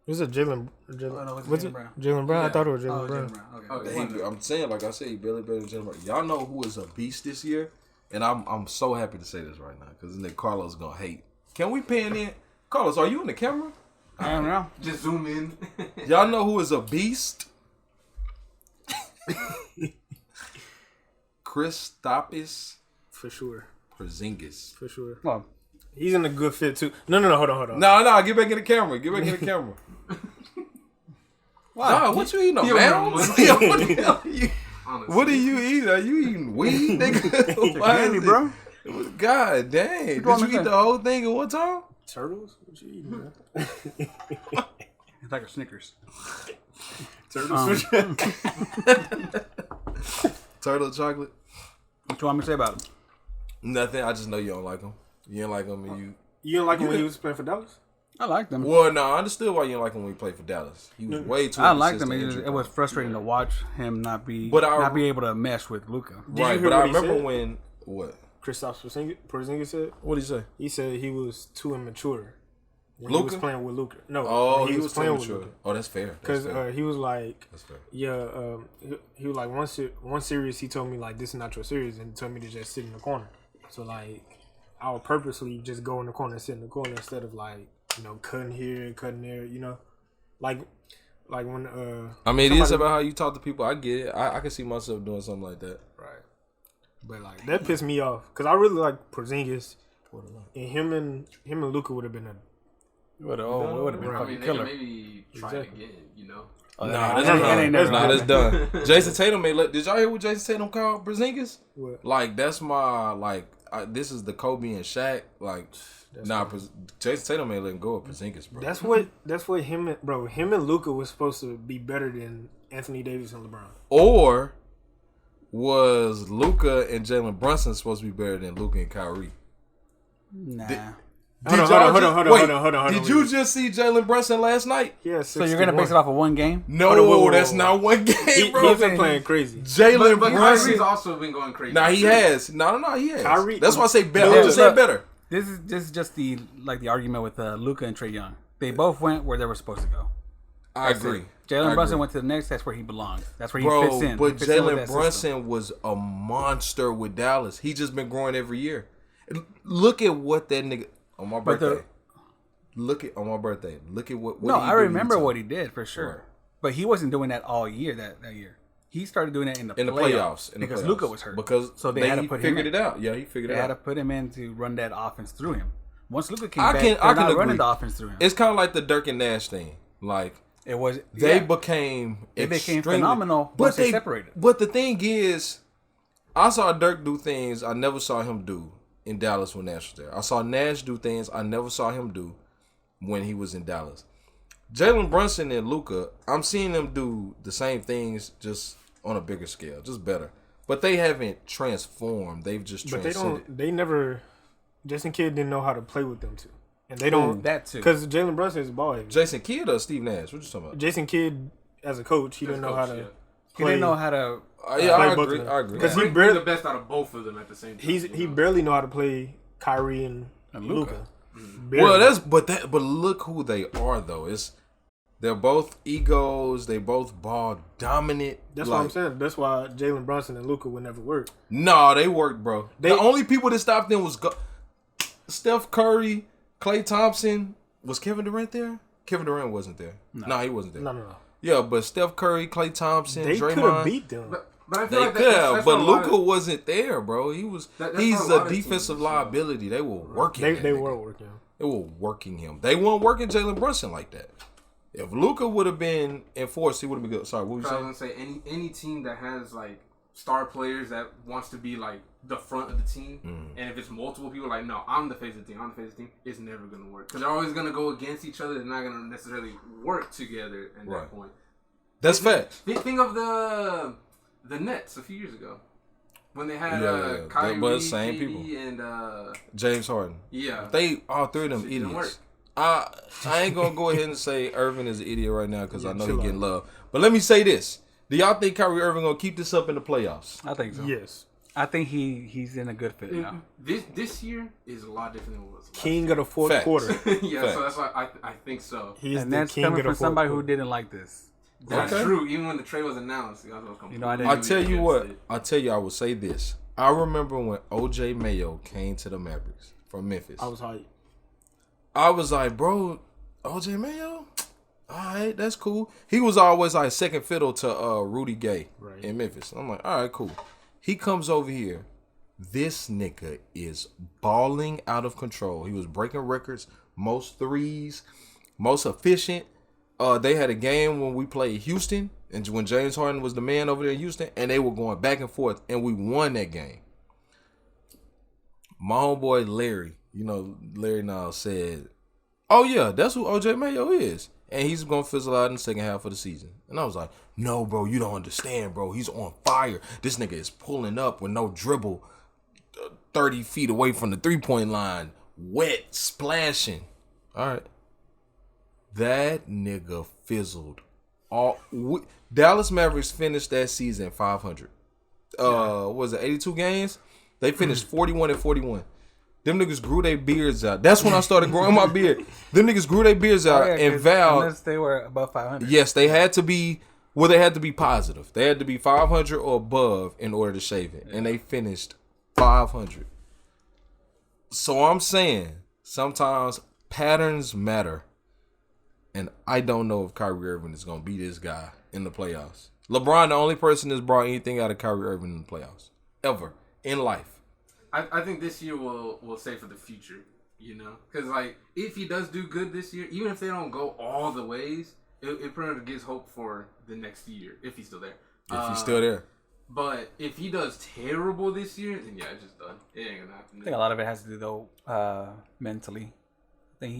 Was it Jalen? Oh, no, it's Was Jaylen it Brown. Jalen Brown? I thought it was Oh, Jalen Brown. Jaylen Brown. Okay. I'm saying, like I said, he barely better than Jalen Brown. Y'all know who is a beast this year, and I'm so happy to say this right now because then Carlos gonna hate. Can we pan in? Carlos, are you in the camera? I don't know. just zoom in. Y'all know who is a beast? Kristaps For sure. Porzingis. For sure. Well, He's in a good fit too. No, hold on. No, get back in the camera. Get back in the camera. Nah, what you eating? A He don't mouse? know What the hell you- Honestly. What are you eating? Are you eating weed, nigga? Why candy, is it- bro. God dang. Did want you me eat to- the whole thing at one time? Turtles? What you eating, man? it's like a Snickers. Turtles? Turtle chocolate? What you want me to say about him? Nothing. I just know you don't like him. You didn't like him and you... You didn't like him when he was playing for Dallas? I liked him. Well, no, I understood why you didn't like him when he played for Dallas. He was way too I liked him. inconsistent It was frustrating to watch him not be able to mesh with Luka. Right, hear but I what he remember said? when... What? Kristaps Porzingis said? What did he say? He said he was too immature when he Luka? was playing with Luka. No, Oh, when he was playing too with mature. Luka. Oh, that's fair. That's Because fair. he was like, That's fair. yeah, he was like, one series he told me, like, this is not your series, and he told me to just sit in the corner. So, like, I would purposely just go in the corner and sit in the corner instead of, like, you know, cutting here, cutting there, you know? Like when, I mean, it is about how you talk to people. I get it. I can see myself doing something like that. right. But, like, that pissed me off. Because I really like Porzingis. And him and Luka would have been a... It would have been I fucking mean, they killer. could maybe try it Exactly. again, you know? That's done. Jason Tatum may let. Did y'all hear what Jason Tatum called Porzingis? What? Like that's my this is the Kobe and Shaq. Like Jason Tatum may let go of Porzingis, bro. That's what him and Luka was supposed to be better than Anthony Davis and LeBron. Or was Luka and Jalen Brunson supposed to be better than Luka and Kyrie? Nah. Hold on. Did you just see Jalen Brunson last night? Yeah, So you're gonna base it off of one game? No, whoa. that's not one game, bro. He's been playing crazy. Jalen But Brunson. Kyrie's also been going crazy. Nah, he has. No, he has. Kyrie- That's why I say better. No, I'm just saying look. better. This is just the argument with Luka and Trae Young. They both went where they were supposed to go. I agree. Jalen I Brunson agree. went to the next. That's where he belongs. That's where he Bro, fits in. but He fits in with Jalen that Brunson system. was a monster with Dallas. He just been growing every year. Look at what that nigga on my But birthday. look at on my birthday. Look at what No, did he I do to remember Utah? what he did for sure. Right. But he wasn't doing that all year that year. He started doing it in the playoffs. Because Luka was hurt. Because so they had to put him figured in. it out. Yeah, he figured They it had to out. put him in to run that offense through him. Once Luka came I back, can they're not agree. running the offense through him. It's kind of like the Dirk and Nash thing. Like It was they yeah. became They became extremely- phenomenal once they separated. But the thing is, I saw Dirk do things I never saw him do in Dallas when Nash was there. I saw Nash do things I never saw him do when he was in Dallas. Jalen Brunson and Luka, I'm seeing them do the same things just on a bigger scale, just better. But they haven't transformed. They've just But transcended. they never. Jason Kidd didn't know how to play with them too, and they don't. that too. Because Jalen Brunson is ball heavy. Jason Kidd or Steve Nash? What you talking about? Jason Kidd, as a coach, he didn't know how to. He Play. didn't know how to. Yeah, I both agree. of them. I agree. Because he Bring barely the best out of both of them at the same time. he barely know how to play Kyrie and Luka. Well, but look who they are though. They're both egos. They both ball dominant. That's what I'm saying. That's why Jalen Brunson and Luka would never work. No, they worked, bro. The only people that stopped them was Steph Curry, Klay Thompson. Was Kevin Durant there? Kevin Durant wasn't there. No, he wasn't there. No. Yeah, but Steph Curry, Klay Thompson, They could Draymond. have beat them. But I feel They like could have, that's but what a lot Luka of- wasn't there, bro. He's that's a what a lot of defensive teams, liability. They were working. They that they nigga. were working. They were working him. They weren't working Jalen Brunson like that. If Luka would have been enforced, he would have been good. Sorry, what were you I was saying? gonna say any team that has like star players that wants to be like the front of the team, and if it's multiple people like, no, I'm the face of the team, I'm the face of the team, it's never gonna work because they're always gonna go against each other. They're not gonna necessarily work together at Right. that point. That's facts. Think of the Nets a few years ago when they had Yeah. Kyrie, They was same KD, people. and James Harden. yeah, They all three of them Shit didn't idiots. I ain't gonna go ahead and say Irvin is an idiot right now because I know chill he getting out. love. But let me say this: do y'all think Kyrie Irving gonna keep this up in the playoffs? I think so. Yes. I think he's in a good fit now. this year is a lot different than what it was. last King of the fourth Facts. quarter. yeah, Facts. so that's why I think so. He's And the that's king coming of the from fourth somebody who quarter. didn't like this. That's Okay. true. Even when the trade was announced, I was You know, I didn't- I tell you what. Against it. I tell you, I will say this. I remember when OJ Mayo came to the Mavericks from Memphis. I was hyped. I was like, bro, OJ Mayo? Alright, that's cool. He was always like second fiddle to Rudy Gay Right. in Memphis. I'm like, alright, cool. He comes over here. This nigga is balling out of control. He was breaking records, most threes, most efficient. They had a game when we played Houston, and when James Harden was the man over there in Houston, and they were going back and forth, and we won that game. My homeboy Larry, Larry Niles said, "Oh yeah, that's who OJ Mayo is, and he's gonna fizzle out in the second half of the season." And I was like, "No, bro, you don't understand, bro. He's on fire. This nigga is pulling up with no dribble, 30 feet away from the 3-point line, wet, splashing." All right, that nigga fizzled. Dallas Mavericks finished that season 500. What was it, 82 games? They finished 41-41. Them niggas grew their beards out. That's when I started growing my beard. Them niggas grew their beards out and vowed. Unless they were above 500. Yes, they had to be. Well, they had to be positive. They had to be 500 or above in order to shave it, and they finished 500. So I'm saying sometimes patterns matter, and I don't know if Kyrie Irving is gonna be this guy in the playoffs. LeBron, the only person that's brought anything out of Kyrie Irving in the playoffs ever in life. I think this year will say for the future, because like if he does do good this year, even if they don't go all the ways, it pretty much gives hope for the next year if he's still there. If he's still there. But if he does terrible this year, then yeah, it's just done. It ain't gonna happen. I think a lot of it has to do though mentally. I think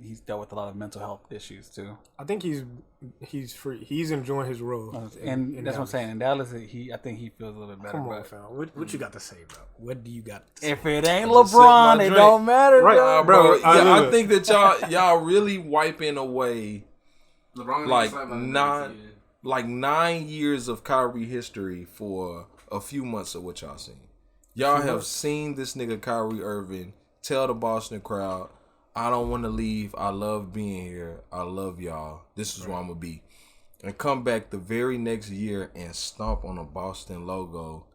he's dealt with a lot of mental health issues too. I think he's free. He's enjoying his role. And in that's what I'm Dallas. saying. In Dallas, I think he feels a little bit better. Come on, but fam. What you got to say, bro? What do you got to say? if it ain't Just sip my LeBron, it drink. don't matter, Right, bro. Bro, I yeah, I look. think that y'all really wiping away LeBron like gonna get slapped by the nine Nuggets, like 9 years of Kyrie history for a few months of what y'all seen. Y'all have seen this nigga Kyrie Irving tell the Boston crowd, "I don't want to leave. I love being here. I love y'all. This is where I'm gonna be." And come back the very next year and stomp on a Boston logo.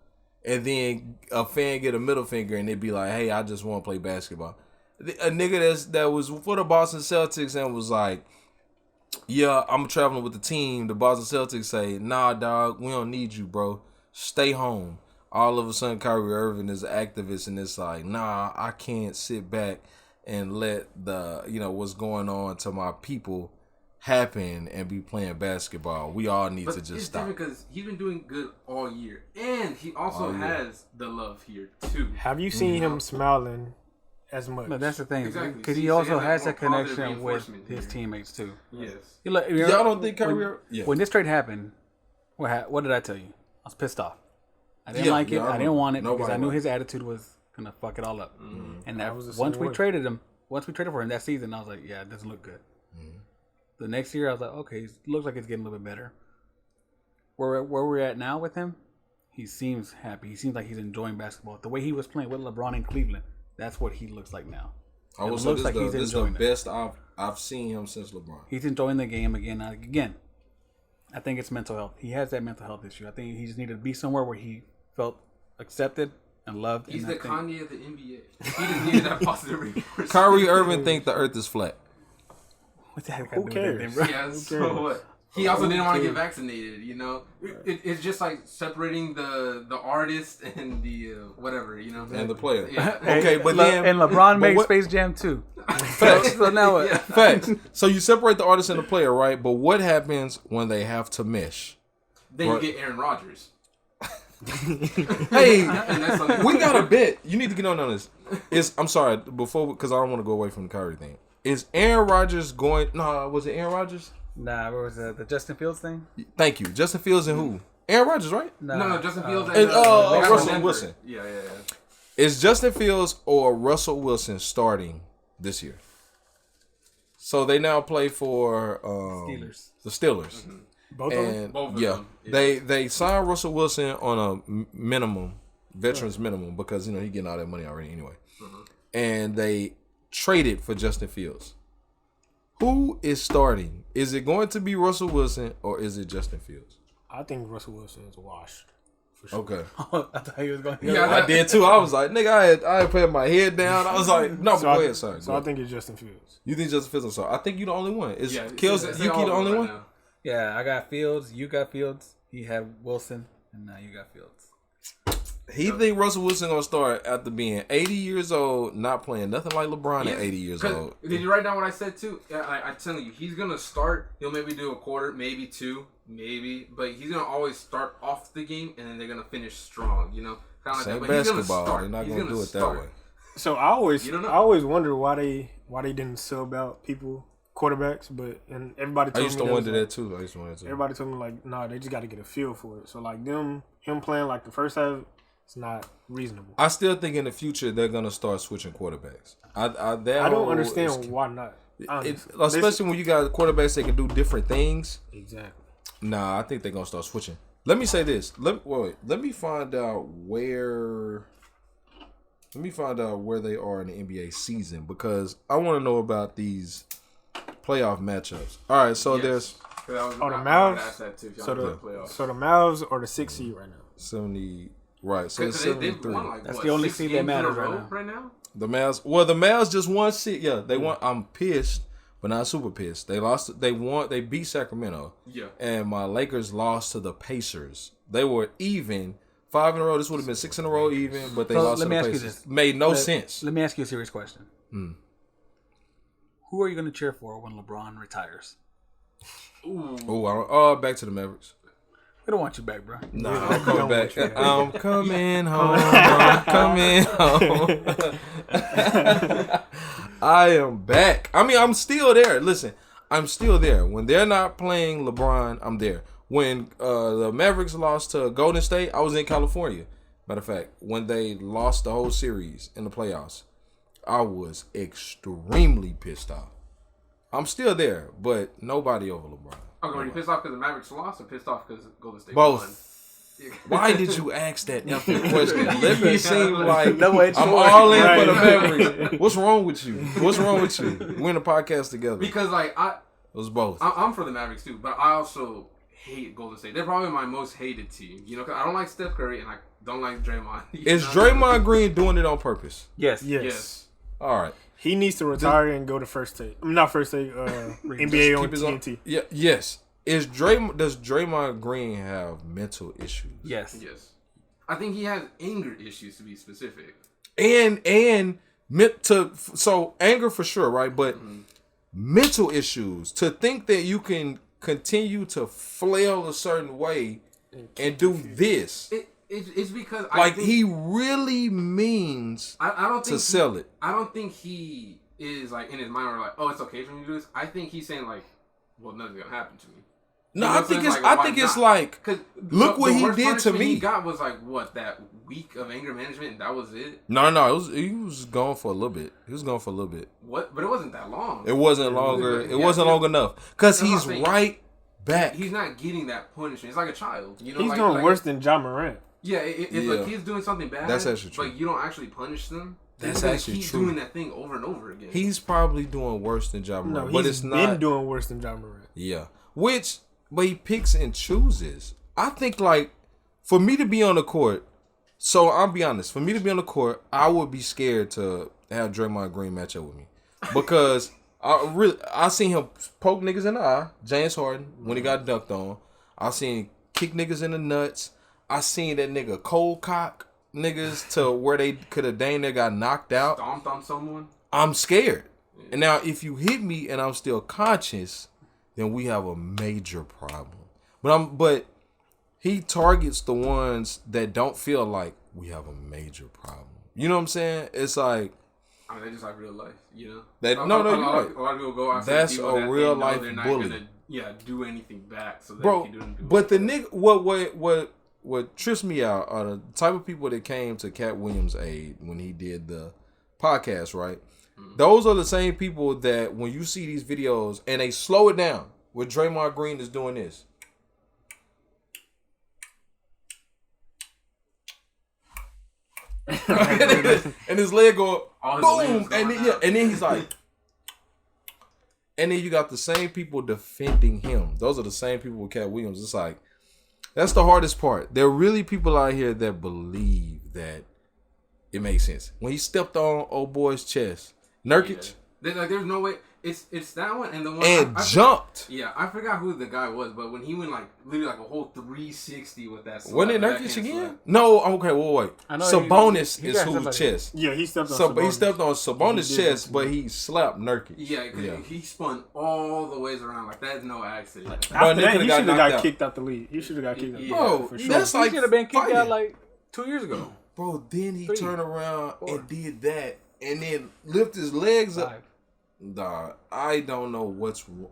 And then a fan get a middle finger and they be like, "Hey, I just want to play basketball." a nigga that was for the Boston Celtics and was like, yeah, I'm traveling with the team. The Boston Celtics say, nah, dog, we don't need you, bro. Stay home. All of a sudden, Kyrie Irving is an activist, and it's like, nah, I can't sit back and let the, what's going on to my people happen and be playing basketball. We all need to just stop. It's different because he's been doing good all year, and he also has the love here too. Have you seen him smiling as much? But that's the thing, Exactly. because he So also you have has more a connection positive with reinforcement his here. teammates too. Yes. Y'all don't think Kyrie? When this trade happened, what did I tell you? I was pissed off. I didn't like it. Yeah, I didn't want it because nobody I knew liked his attitude was gonna fuck it all up. And that was the once same we way. traded for him that season, I was like, yeah, it doesn't look good. The next year, I was like, okay, it looks like it's getting a little bit better. Where we're at now with him, he seems happy. He seems like he's enjoying basketball. The way he was playing with LeBron in Cleveland, that's what he looks like now. I would It say looks like he's this is the enjoying it. best I've seen him since LeBron. He's enjoying the game again. Again, I think it's mental health. He has that mental health issue. I think he just needed to be somewhere where he felt accepted and loved. He's and the Kanye of the NBA. He just needed that positive reinforcement. Kyrie Irving think the Earth is flat. What the heck Who cares? bro? Yeah, so what? He also didn't want to get vaccinated, It's just like separating the artist and the whatever, And the player. Yeah. Okay, but then and LeBron made what- Space Jam too. Facts. So now what? Yeah. Facts. So you separate the artist and the player, right? But what happens when they have to mesh? Then Right. you get Aaron Rodgers. Hey, And that's something we got a bet. You need to get on this. I'm sorry, because I don't want to go away from the Kyrie thing. Is Aaron Rodgers going? No, was it Aaron Rodgers? Nah, what was the Justin Fields thing? Thank you. Justin Fields and who? Aaron Rodgers, right? No, Justin Fields and, they got Russell Denver. Wilson. Yeah. Is Justin Fields or Russell Wilson starting this year? So they now play for Steelers. the Steelers. Both of them? And Both of yeah, them, yeah. they signed Russell Wilson on a minimum, veterans minimum, because he getting all that money already anyway. And they traded for Justin Fields. Who is starting? Is it going to be Russell Wilson or is it Justin Fields? I think Russell Wilson is washed. For sure. Okay, I thought he was going. Yeah, I did too. I was like, nigga, I had put my head down. I was like, no, but go ahead, sorry. So I think it's Justin Fields. You think Justin Fields? I think you the only one. Is Yeah, Yuki the only one? now. Yeah, I got Fields. You got Fields. He had Wilson, and now you got Fields. He think Russell Wilson gonna start after being 80 years old, not playing nothing like LeBron at 80 years 'Cause old. Did you write down what I said too? I'm telling you, he's gonna start. He'll maybe do a quarter, maybe two, maybe, but he's gonna always start off the game and then they're gonna finish strong. Kind of like Same that. But he's gonna basketball. start. They're not He's gonna do it that start. way. So I always You don't know. wonder why they didn't sub out people, quarterbacks, and everybody I told used me to that was wonder like- that too. Everybody told me like, nah, they just got to get a feel for it. So like him playing like the first half, it's not reasonable. I still think in the future they're gonna start switching quarterbacks. I don't understand why not. honestly. especially when you got quarterbacks that can do different things. Exactly. Nah, I think they're gonna start switching. Let me say this. Let me find out where. Let me find out where they are in the NBA season because I want to know about these playoff matchups. All right, so there's The Oh, the I Mavs? would ask that too, if y'all So play the playoffs. so the Mavs are the 6th seed right now. 70. Right, so it's 'Cause they've 73. won like That's what, the only 6 seed that games in a matters row right now. The Mavs just won. Yeah, they won. I'm pissed, but not super pissed. They lost. They won. They beat Sacramento. Yeah. And my Lakers lost to the Pacers. They were even 5 in a row. This would have been 6 in a row even, but they So, lost let to me the ask you Pacers. this. Made no sense. Let me ask you a serious question. Who are you going to cheer for when LeBron retires? Oh, back to the Mavericks. We don't want you back, bro. Nah, Yeah, I'm we coming don't back. want you back. I'm coming home. I'm coming home. I am back. I mean, I'm still there. Listen, I'm still there. When they're not playing LeBron, I'm there. When the Mavericks lost to Golden State, I was in California. Matter of fact, when they lost the whole series in the playoffs, I was extremely pissed off. I'm still there, but nobody over LeBron. Okay, were you pissed off because the Mavericks lost or pissed off because Golden State Both. won? Why did you ask that effing question? Let me seem like No way, I'm sure. all in for the Right. Mavericks. What's wrong with you? What's wrong with you? We're in a podcast together. Because like It was both. I'm for the Mavericks too, but I also hate Golden State. They're probably my most hated team. Cause I don't like Steph Curry and I don't like Draymond. Is Draymond Green doing it on purpose? Yes. Yes. Yes. All right. He needs to retire and go to First Take. I mean, not First Take. NBA on TNT. Yeah. Yes. Does Draymond Green have mental issues? Yes. I think he has anger issues, to be specific. And so anger for sure, right? But mental issues. To think that you can continue to flail a certain way and do this. It's because Like, he really means I don't think sell it. I don't think he is like in his mind or like, oh, it's okay for me to do this. I think he's saying like, well, nothing's gonna happen to me. No, You know I think what it's I'm saying? I think it's why like, not? 'Cause look what the he worst did to punishment me. He got was like what, that week of anger management, and that was it. No, he was gone for a little bit. What? But it wasn't that long. It wasn't longer. Yeah, It wasn't long enough because That's what he's I'm saying. right back. He's not getting that punishment. It's like a child. You know, He's like, doing like, worse than Ja Morant. Yeah, if a kid's doing something bad, That's actually true. but you don't actually punish them, That's then actually he's true. doing that thing over and over again. He's probably doing worse than Ja Morant, No, but he's it's been not. doing worse than Ja Morant. Yeah, but he picks and chooses. I think like for me to be on the court, so I'll be honest. For me to be on the court, I would be scared to have Draymond Green match up with me because I seen him poke niggas in the eye. James Harden when he got dunked on. I seen him kick niggas in the nuts. I seen that nigga cold cock niggas to where they could have dang near got knocked out. Stomped on someone. I'm scared. And now if you hit me and I'm still conscious, then we have a major problem. But he targets the ones that don't feel like we have a major problem. You know what I'm saying? It's like, I mean, they just like real life, you know. That- A no, lot- you're a lot right. of- A lot of people go after That's people a that real they know life they're not bully. gonna, do anything back, so they bro. can do anything. But the nigga, what trips me out are the type of people that came to Cat Williams' aid when he did the podcast, right? Those are the same people that when you see these videos and they slow it down, where Draymond Green is doing this. and his leg go All his boom, limbs going and then, out. and then he's like, and then you got the same people defending him. Those are the same people with Cat Williams. It's like that's the hardest part. There are really people out here that believe that it makes sense. When he stepped on old boy's chest, Nurkic, There's no way. It's that one and the one and I jumped. Yeah, I forgot who the guy was, but when he went like literally like a whole 360 with that. slap, Wasn't it that Nurkic hand again? slap. No, okay, wait. I know Sabonis he is got whose somebody. chest. Yeah, he stepped on So, but he Sabonis. stepped on Sabonis' He did chest, that. but he slapped Nurkic. Yeah, because he spun all the ways around. Like that is no accident. Bro, After they that, coulda he got should have knocked got out. kicked out the league. He should have got kicked out. Yeah. Bro, for sure. that's He like should have been kicked fighting. out like 2 years ago. Bro, then he 3, turned around 4, and did that, and then lift his legs up. 5. Dog, I don't know what's wrong.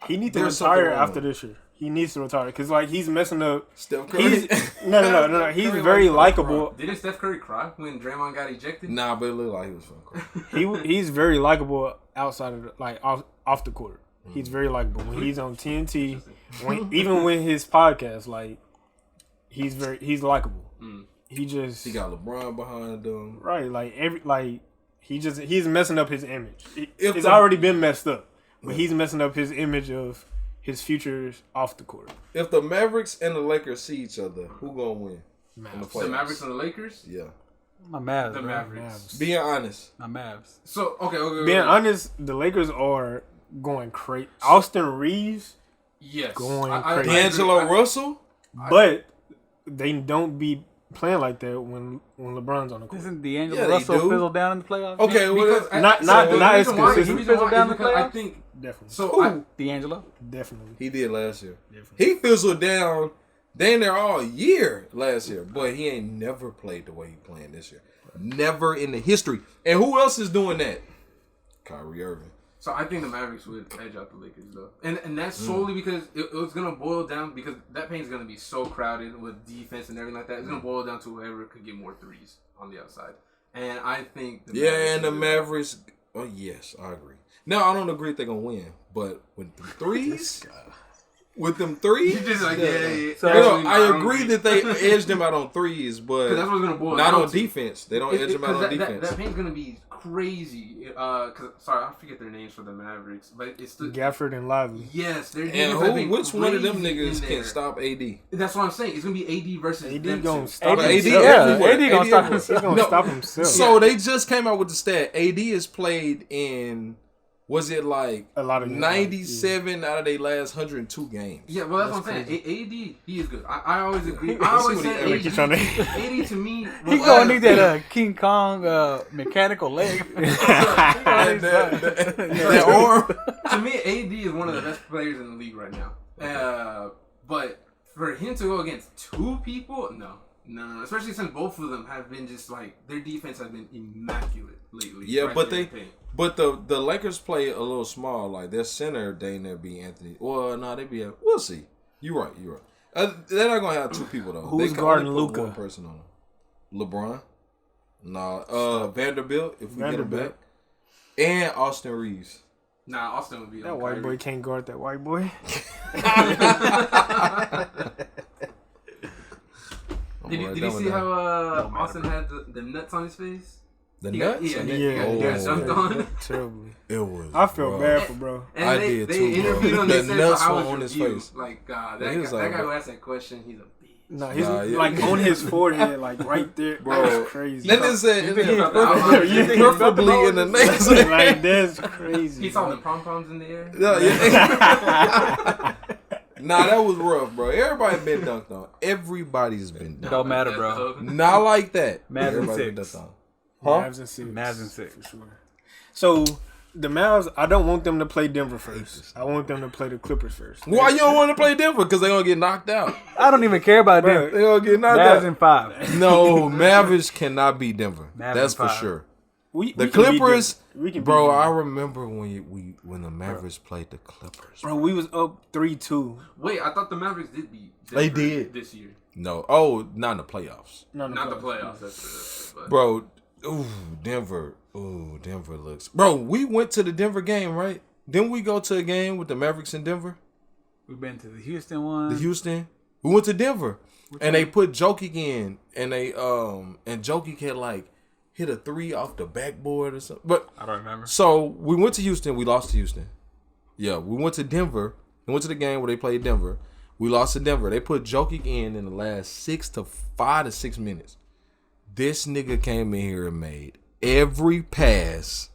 He needs to There's something retire wrong. after this year. He needs to retire because like he's messing up. Steph Curry. He's no. He's very likable. Didn't Steph Curry cry when Draymond got ejected? Nah, but it looked like he was fun. He's very likable outside of off the court. He's very likable when he's on TNT. Even when his podcast, like he's likable. He just He got LeBron behind him. right like he's messing up his image. If It's the- already been messed up, but he's messing up his image of his futures off the court. If the Mavericks and the Lakers see each other, who gonna win? In the The playoffs? Mavericks and the Lakers? Yeah. My Mavs, The bro. Mavericks. Being honest. My Mavs. So, okay. Being honest, the Lakers are going crazy. Austin Reeves, Yes. going I crazy. agree. D'Angelo Russell? but they don't be playing like that when LeBron's on the court. Isn't D'Angelo Yeah, they Russell do. fizzled down in the playoffs? Okay, well, Because Not the as reason why- consistent. the reason why Fizzled down is the because I playoffs? think Definitely. so. D'Angelo? Definitely. he did last year. He fizzled down. They in there all year last year, but he ain't never played the way he playing this year. Never in the history. And who else is doing that? Kyrie Irving. So I think the Mavericks would edge out the Lakers though, and that's solely because it was gonna boil down because that paint's gonna be so crowded with defense and everything like that. It's gonna boil down to whoever could get more threes on the outside, and I think the Yeah, and the would- Mavericks. Oh yes, I agree. Now I don't agree if they're gonna win, but with them threes, You just like yeah. So- No, I agree that they edged them out on threes, but Because that's what's gonna boil not down on to. defense. They don't edge them out on defense. That paint's gonna be crazy. Sorry, I forget their names for the Mavericks, but it's the Gafford and Lively. yes. Their And defense has been which one of them crazy in niggas there. can stop AD? That's what I'm saying. It's gonna be AD versus AD them gonna two. stop AD himself. everywhere. AD gonna stop everywhere. himself. He's gonna stop himself. So they just came out with the stat. AD has played in, was it like A lot of 97 out of their last 102 games? Yeah, well, that's what I'm saying. AD, he is good. I always agree. I always See what say he- AD to me. He gonna need that King Kong mechanical leg. That arm. To me, AD is one of the best players in the league right now. But for him to go against two people, no. Especially since both of them have been just like their defense has been immaculate lately. Yeah, right but there they, in the paint. but the Lakers play a little small. Like their center, they ain't there be Anthony. Well, no, they be. We'll see. You're right. They're not gonna have two people though. Who's they can guarding only put Luka? One person on them. LeBron. No. Vanderbilt. If we get him back, and Austin Reeves. Nah, Austin would be That on white Kyrie. boy can't guard that white boy. Did you see how Austin had the nuts on his face? The He nuts? got, Yeah, he got dunked on. Terribly. It was. I feel rough. bad for bro. And I they did they too, bro. interviewed him. The They said, nuts so how were was on your his view? face. Like, He that was guy like, who asked that question, he's a beast. Nah, he's Nah, yeah. like on his forehead, like right there. Bro. That's crazy. Then it said, You think preferably in the next. Like that's crazy. He saw bro. the pom poms in the air. Yeah. Nah, that was rough, bro. Everybody been dunked on. Everybody's been dunked. Don't matter, bro. Not like that. Mavs in Everybody been 6. dunked on. Mavs and six. Mavs in 6. For sure. So the Mavs, I don't want them to play Denver first. I want them to play the Clippers first. Why you don't want to play Denver? Because they gonna get knocked out. I don't even care about Bro, them. They gonna get knocked Mavs out. in 5. No, Mavericks cannot beat Denver. Mavs That's in for 5. sure. We The can beat Clippers, them. We can beat bro. them. I remember when the Mavericks played the Clippers. Bro, we was up 3-2. Wait, I thought the Mavericks did beat They Denver did. this year. No, oh, not in the playoffs, No, Not the playoffs. That's true. But bro. Ooh, Denver. Ooh, Denver looks. Bro, we went to the Denver game, right? Didn't we go to a game with the Mavericks in Denver? We've been to the Houston one. The Houston. We went to Denver, and they put Jokic in, and and Jokic had like hit a 3 off the backboard or something. But I don't remember. so we went to Houston. We lost to Houston. Yeah, we went to Denver. We went to the game where they played Denver. We lost to Denver. They put Jokic in the last 5 to 6 minutes. This nigga came in here and made every pass,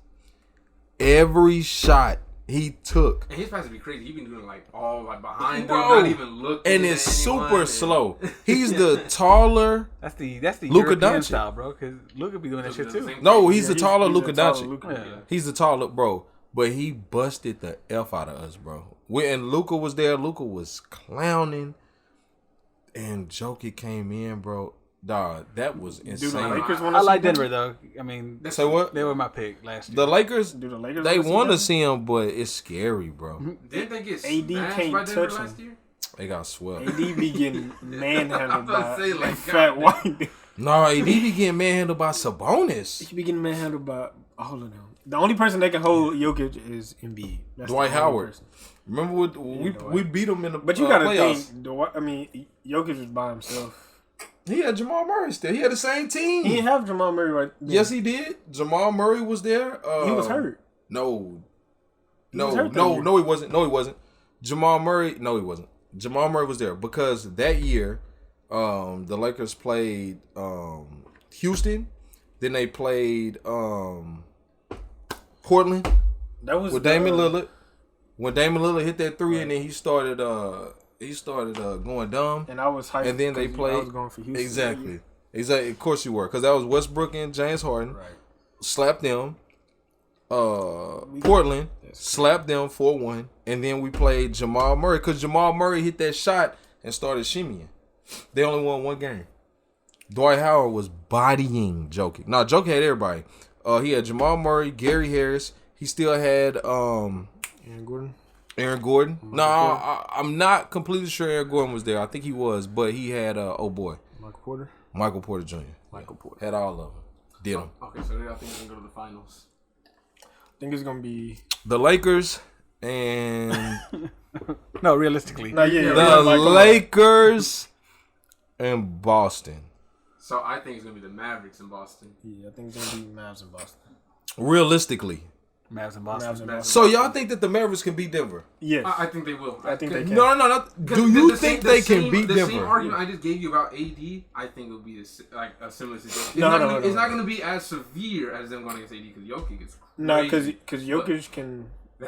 every shot he took. and his pass would be crazy. He been doing like all like behind Bro, them, not even looking. And at it's anyone, super and- slow. He's the taller. That's the Luka European Doncic. style, bro. Because Luka be doing that shit too. No, he's the taller he's Luka a taller Doncic. Luka. Yeah. He's the taller, bro. But he busted the F out of us, bro. When Luka was there, Luka was clowning. And Jokic came in, bro. Dog, that was Do the insane. Lakers want to I like Denver though. I mean, Say what? they were my pick last year. The Lakers, Do the Lakers they wanna want to them? see him, but it's scary, bro. Didn't they get AD smashed can't by Denver touch last him. year? They got swept. AD be getting manhandled I'm about by to say, like, fat God. white. No, AD be getting manhandled by Sabonis. He be getting manhandled by all of them. The only person that can hold Jokic is Embiid. That's Dwight the only Howard. person. Remember what we beat him in the But you gotta playoffs. think. Jokic was by himself. He had Jamal Murray still. He had the same team. He didn't have Jamal Murray right then. Yes, he did. Jamal Murray was there. He was hurt. No, was no, hurt that no, year. no, he wasn't. No, he wasn't. Jamal Murray. No, he wasn't. Jamal Murray was there because that year, the Lakers played Houston. Then they played Portland That was with Damian Lillard. When Damian Lillard hit that 3, and then he started going dumb. And I was hyped. And then they 'cause played I was going for Houston. exactly. Of course you were, because that was Westbrook and James Harden. Right. Slapped them. Portland slapped them 4-1, and then we played Jamal Murray because Jamal Murray hit that shot and started shimmying. They only won one game. Dwight Howard was bodying Jokic. Now Jokic had everybody. He had Jamal Murray, Gary Harris. He still had Aaron Gordon. Aaron Gordon. No, I'm not completely sure Aaron Gordon was there. I think he was, but he had Michael Porter Jr. Michael Porter. Had all of them. Did them. Okay, so I think we're gonna go to the finals. I think it's gonna be The Lakers and no, realistically. no, yeah, the like, Lakers and Boston. So I think it's gonna be the Mavericks in Boston. Yeah, I think it's gonna be Mavs in Boston. Realistically. Mavs and Boston. So y'all think that the Mavericks can beat Denver? Yes. I think they will. I think they can. No. Do you think they can beat the Denver? same argument I just gave you about AD, I think it'll be a similar situation. It's not going to be as severe as them going against AD because Jokic gets crazy. No, because Jokic can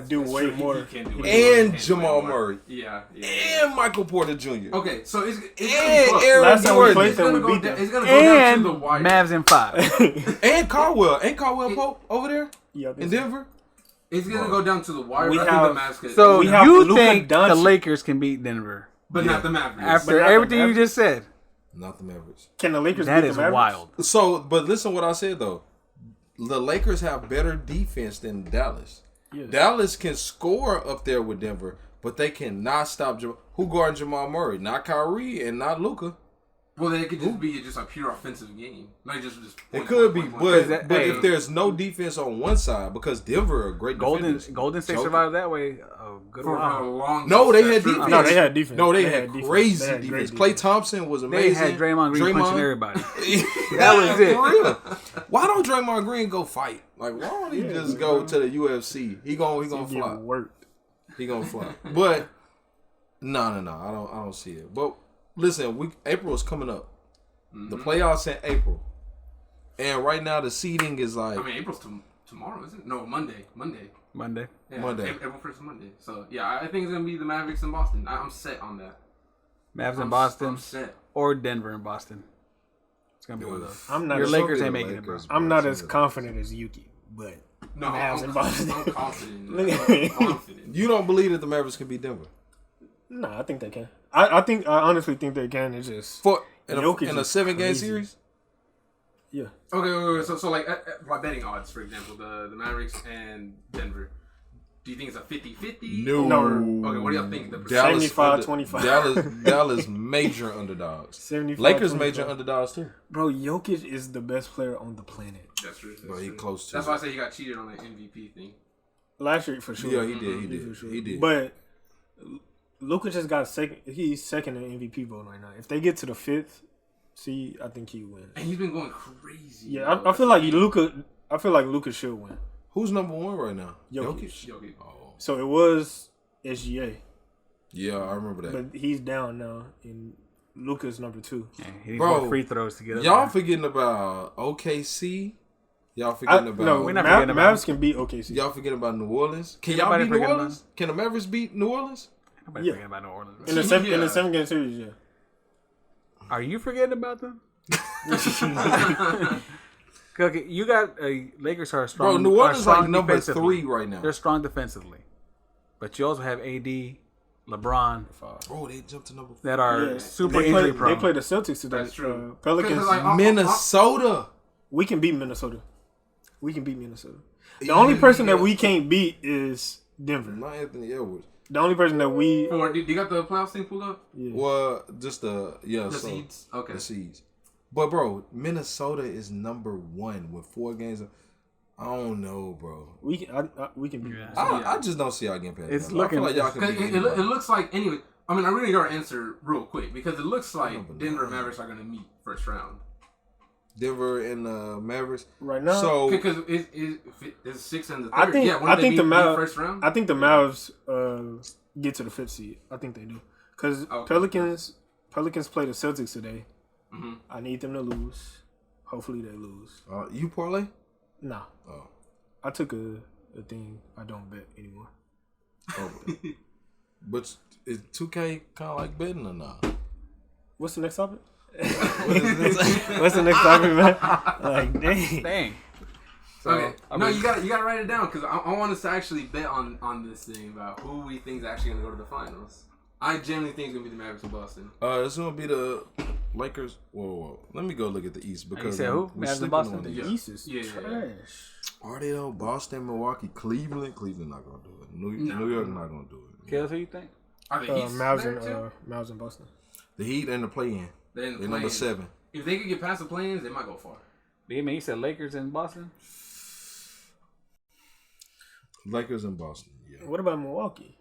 do way more. And Jamal Murray. Yeah. And Michael Porter Jr. Okay, so it's and Aaron Last time we Gordon. played them, we beat them. It's going to go down And to the wire. Mavs in 5. And Caldwell. Ain't Caldwell Pope over there Yeah, in Denver? It's going to go down to the wire. We But I think the Mavs could. So We have you Luka think the Doncic. Lakers can beat Denver But not the Mavericks. after not the everything you Mavericks. just said? Not the Mavericks. Can the Lakers That beat is the Mavericks? wild. So, but listen what I said though. The Lakers have better defense than Dallas. Yes. Dallas can score up there with Denver, but they cannot stop who guarding Jamal Murray? Not Kyrie and not Luka. Well, then it could just be just a pure offensive game. Like just It could be, but Hey. if there's no defense on one side, because Denver are great defenders. Golden State Joker. survived that way a good for a while. long No, they that's had true. defense. No, they had defense. No, they They had had defense. crazy They had defense. great Klay Thompson was They amazing. had Draymond Green punching everybody. that That was it. For real. Why don't Draymond Green go fight? Like, why don't he just go to the UFC? He gonna fly. Worked. He gonna fly. But no. I don't see it. But listen, April is coming up. The playoffs in April, and right now the seeding is like. I mean, April's tomorrow, isn't it? No, Monday. Yeah, Monday. April 1st is Monday. So yeah, I think it's gonna be the Mavericks in Boston. I'm set on that. Mavs in Boston I'm set. or Denver in Boston. It's gonna be one of those. I'm not Your as- Lakers Some ain't of the making it, bro. Lakers, I'm bro. not Some as of the- confident as Yuki, but No, Mavs I'm in Boston. I'm confident. Look at- I'm confident. You don't believe that the Mavericks can beat Denver no, I think they can. I honestly think they can. It's just in Jokic a is 7-game crazy. series? yeah. Okay, wait. So like, by betting odds, for example, the Mavericks and Denver. Do you think it's a 50-50? No. Okay, what do y'all think? The Dallas 75-25. Dallas major underdogs. 75, Lakers 25. major underdogs too. Bro, Jokic is the best player on the planet. That's true. But he close to That's it. why I say he got cheated on the MVP thing. Last year for sure. Yeah, he did. For sure. He did. But Luka just got second. He's second in MVP vote right now. If they get to the 5th seed, I think he wins. And he's been going crazy. Yeah, I feel like Luka. I feel like Luka should win. Who's number one right now? Jokic. Yogi. Oh, So it was SGA, yeah, I remember that. but he's down now, and Luka's number 2. Yeah, he needs Bro, more free throws to get up Y'all there. forgetting about OKC? Y'all forgetting about No, We're not forgetting about Mavs can beat OKC. y'all forgetting about New Orleans? Can Ain't y'all nobody beat New forgetting Orleans? Can the Mavericks beat New Orleans? Nobody Yeah. forgetting about New Orleans. In Bro. the in Yeah. the 7-game series, yeah. Are you forgetting about them? Okay, you got Lakers are strong. Bro, New are Orleans strong like number defensively. 3 right now. They're strong defensively, but you also have AD, LeBron Oh, they jumped to number 4. that are Yeah. super They injury play, prone. They play the Celtics today. That's true. Pelicans. Because, like, Minnesota. We can beat Minnesota. We can beat Minnesota. The only person that we can't beat is Denver. Not Anthony Edwards. The only person that we Do you got the playoffs thing pulled up? Well, just the The seeds? Okay. The seeds. But bro, Minnesota is number 1 with 4 games. I don't know, bro. we can beat. Yeah. Minnesota. I just don't see y'all getting past. It's them. I feel looking- like y'all can Because beat it anybody. looks like, anyway, I mean, I'm going to get our answer real quick because it looks like Number Denver 9. Mavericks are going to meet first round. Denver and Mavericks. Right now, So Because it's 6 and the 3rd. I think yeah, when I they think the meet Mavs. first round. I think the Mavs get to the 5th seed. I think they do because Okay. Pelicans play the Celtics today. Mhm. I need them to lose. Hopefully they lose. you parlay? Nah, Oh. I took a thing. I don't bet anymore. Oh. But is 2K kind of like betting or not? What's the next topic? What is this? What's the next topic, man? Like, dang. Dang. Okay. I No, mean- you gotta write it down because I want us to actually bet on this thing about who we think is actually gonna go to the finals. I genuinely think it's gonna be the Mavericks in Boston. It's gonna be the Lakers. Whoa. Let me go look at the East because said who? we Mavs and sleeping Boston? on the Yeah. East is Yeah. trash. Are they though? Boston, Milwaukee, Cleveland. Cleveland not gonna do it. New York not gonna do it. Kels, who you think? Are the Heat Mavs there and too? Mavs and Boston. The Heat and the play-in. They're in the They're number play-in. 7. If they could get past the play-ins, they might go far. You mean you said Lakers in Boston? Lakers and Boston. Yeah. What about Milwaukee?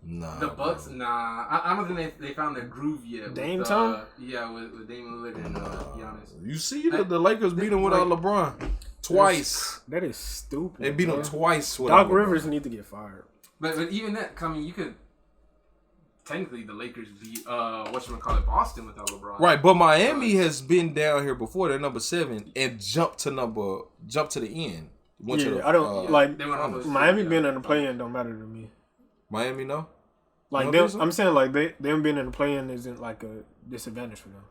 Nah. The Bucks, bro. nah. I don't think they found their groove yet. Dame with, time? Yeah, with Damian Lillard and Giannis. You see the Lakers beat them without LeBron. twice. That is stupid. They beat them bro. twice. Doc Rivers need to get fired. But even that, I mean, you could technically the Lakers beat Boston without LeBron. Right, but Miami has been down here before. They're number 7 and jumped to the end. Went to the, I don't like they went on those Miami two, being in the play-in don't matter to me. Miami, no. Like You don't them, think so? I'm saying like them being in the play-in isn't like a disadvantage for them.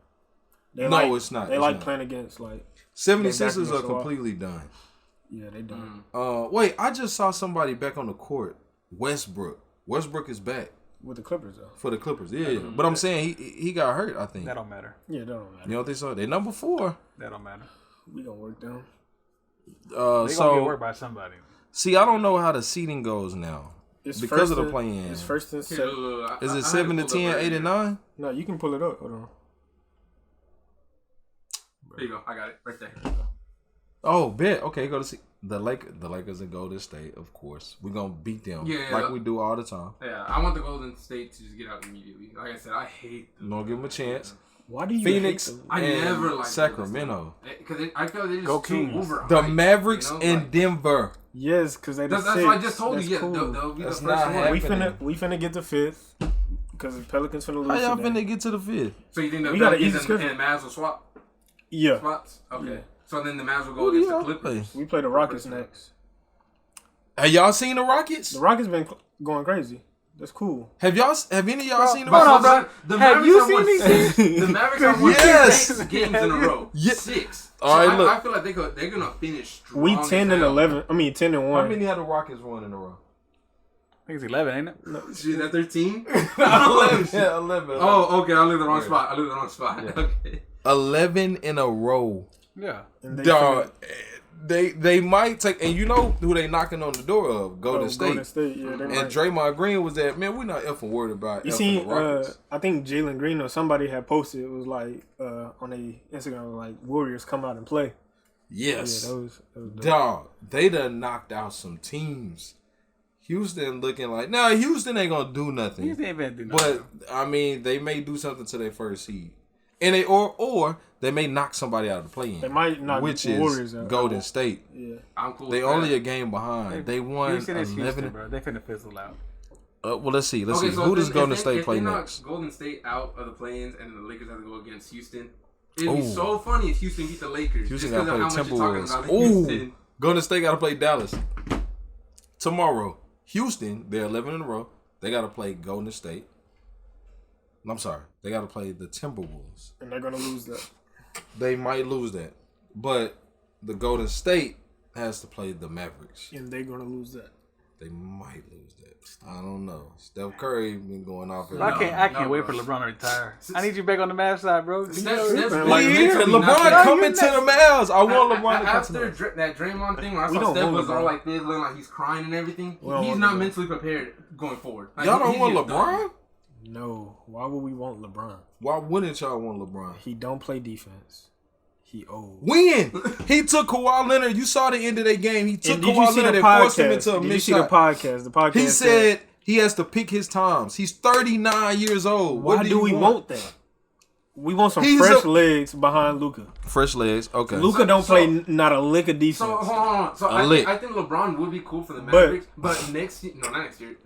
They No, it's not. They It's like not. playing against like 76ers They are back completely done. yeah they done. Wait, I just saw somebody back on the court. Westbrook. Westbrook is back With the Clippers though. for the Clippers. Yeah, but I'm saying he got hurt. I think. That don't matter. Yeah, that don't matter. You don't think so? They number 4. That don't matter. We gonna work them. They gonna get So worked by somebody. see, I don't know how the seating goes now It's because first of the and- play-in. It's first and Here, second. look, Is I it had 7 to pulled up 10, earlier. 8 and 9? No, you can pull it up. Hold on. There you go. I got it right there. Oh, bet. Okay, go to see the Lakers and Golden State. Of course, we're gonna beat them like we do all the time. Yeah, I want the Golden State to just get out immediately. Like I said, I hate them. We're gonna give them a chance. Why do you Phoenix hate them? I and never liked Sacramento. Because I feel like they're Go just too Kings. overhyped. The Mavericks you know? and Like, Denver. Yes, because they the that's six. what I just told That's you. Yeah, cool. they'll be That's the first not one. happening. We finna get to 5th because the Pelicans finna lose. How y'all today. finna get to the 5th? So you think the We got an Pelicans easy and schedule. the Mavs will swap Yeah, spots? Okay. Yeah. So then the Mavs will go Who do against the y'all Clippers. play? we play the Rockets next. Have y'all seen the Rockets? The Rockets been going crazy. That's cool. Have any of y'all seen the hold on, Rockets? bro. The Have Mavericks you have won seen these six. The Mavericks have won Yes. 6 games in a row. Yeah. 6. All right, so look. I feel like they're gonna finish strong. We as 10 and hell. 11. I mean 10 and How 1. many have the Rockets won in a row? I think it's 11, ain't it? Shit, that 13? 11. Yeah, 11. Oh, okay. I looked at the wrong spot. Yeah. Okay. 11 in a row. Yeah. And they Dog. They might take, and you know who they knocking on the door of? Golden State. Golden State, yeah. They And might. Draymond Green was that, man, we're not effing worried about You effing see, the Rockets. I think Jalen Green or somebody had posted. It was like on a Instagram, like Warriors come out and play. Yes. Yeah, that was dope. Dog, they done knocked out some teams. Houston looking like, nah, Houston ain't gonna do nothing. He ain't even do nothing. But I mean, they may do something to their first seed, and they or they may knock somebody out of the play-in. They might knock which the is Warriors out. Golden State. Yeah, I'm cool. They with only that. a game behind. They won Houston is 11. Houston, bro. They finna fizzle out. Well, let's see. Let's Okay, see. so Who if does they- Golden if State they play knock next? Golden State out of the play-ins and the Lakers have to go against Houston. It'd be Ooh. so funny if Houston beat the Lakers. Houston just got to because play of the how much you're talking Timberwolves. about Houston. Ooh, Golden State got to play Dallas tomorrow. Houston, they're 11 in a row. They got to play Golden State. I'm sorry, they got to play the Timberwolves. and they're gonna lose that. They might lose that, but the Golden State has to play the Mavericks. And they're gonna lose that. They might lose that. I don't know. Steph Curry been going off. I can't no, wait bro. for LeBron to retire. I need you back on the Mavs side, bro. Steph's like, Yeah, mentally not LeBron there. coming to the Mavs. I want LeBron to come to the After Mavs. that Draymond thing, where I We saw don't Steph want was LeBron. all like this, looking like he's crying and everything, We don't he's want not LeBron. mentally prepared going forward. Like, Y'all don't he's want just LeBron? done. No, why would we want LeBron? Why wouldn't y'all want LeBron? He don't play defense. He old. When he took Kawhi Leonard, you saw the end of that game. He took And did you Kawhi see Leonard the and forced him podcast? into a Did you missed see the shot. podcast? The podcast. He said he has to pick his times. He's 39 years old. "Why What do we you want that? We want some He's fresh a- legs behind Luka. Fresh legs. Okay. Luka don't so- play not a lick of So defense. hold on. So A lick. I think LeBron would be cool for the But- Mavericks, but next year, no, not next year,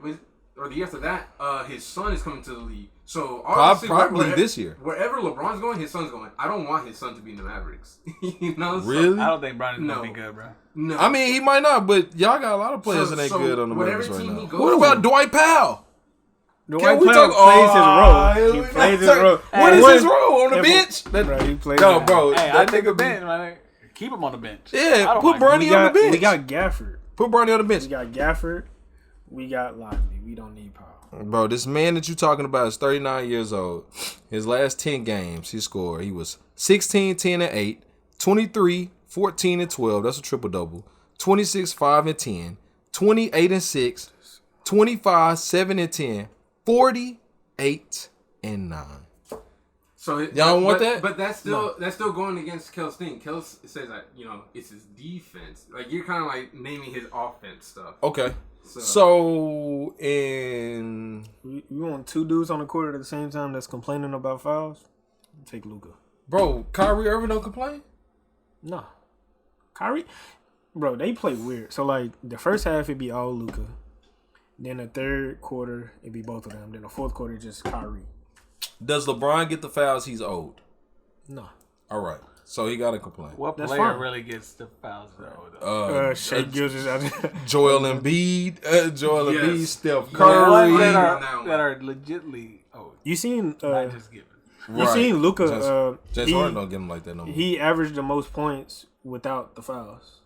or the year after that, his son is coming to the league. So obviously, Probably this year. Wherever LeBron's going, his son's going. I don't want his son to be in the Mavericks. You know? So- Really? I don't think Bron is No. gonna be good, bro. no. I mean, he might not, but y'all got a lot of players So- that ain't so good on the whatever Mavericks right team now. he goes What to- about Dwight Powell? Dwight we Powell talk- plays Oh, his role. He plays his role. What is One- his role on the Yeah, bench? Bro, he plays. No, his- bro. Hey, I that take a nigga bench, man. Keep him on the bench. Yeah, I don't put mind him. Bronny on the bench. We got Gafford. Put Bronny on the bench. We got Gafford. We got Lively. We don't need Powell. Bro, this man that you talking about is 39 years old. His last 10 games, he scored. He was 16, 10, and 8, 23, 14, and 12. That's a triple-double. 26, 5, and 10, 28, and 6, 25, 7, and 10, 48, and 9. So Y'all want that? But that's still going against Kel's thing. Kel says that it's his defense. Like you're kind of like naming his offense stuff. Okay. So in... You want two dudes on the court at the same time that's complaining about fouls? Take Luka. Bro, Kyrie Irving don't complain? No. Kyrie, bro, they play weird. So like the first half it'd be all Luka. Then the third quarter it'd be both of them. Then the fourth quarter just Kyrie. Does LeBron get the fouls? He's old. No. All right. So he got to complain. What That's player fine. really gets the fouls though? Shea Gilgeous out there. Joel Embiid. Embiid, Steph The Curry. ones that on are that one. legitly You seen not just given. you seen Luka? James Harden don't get him like that no more. He averaged the most points without the fouls.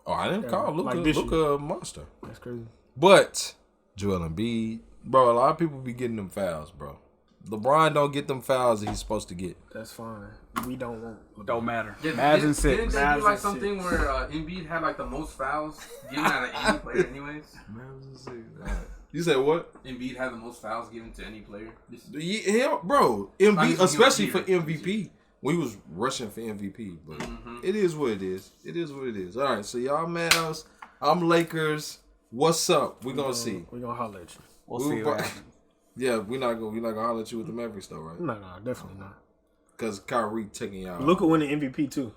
Oh, I didn't call Luka like this a monster. That's crazy. But Joel Embiid, bro, a lot of people be getting them fouls, bro. LeBron don't get them fouls that he's supposed to get. That's fine. We don't want. Don't matter. Yeah, Mavs and didn't 6. they do Mavs like and something 6. where Embiid had like the most fouls given out of any player, anyways? You said what? Embiid had the most fouls given to any player. Yeah, bro. Like, MVP, he was especially here. for MVP. We was rushing for MVP, but it is what it is. It is what it is. All right, so y'all Mavs, I'm Lakers. What's up? We gonna see. We gonna holler at you. We'll see what happens. Yeah, we're not gonna holler at you with the Mavericks though, right? No, definitely not. Because Kyrie taking y'all. Luka win the MVP too.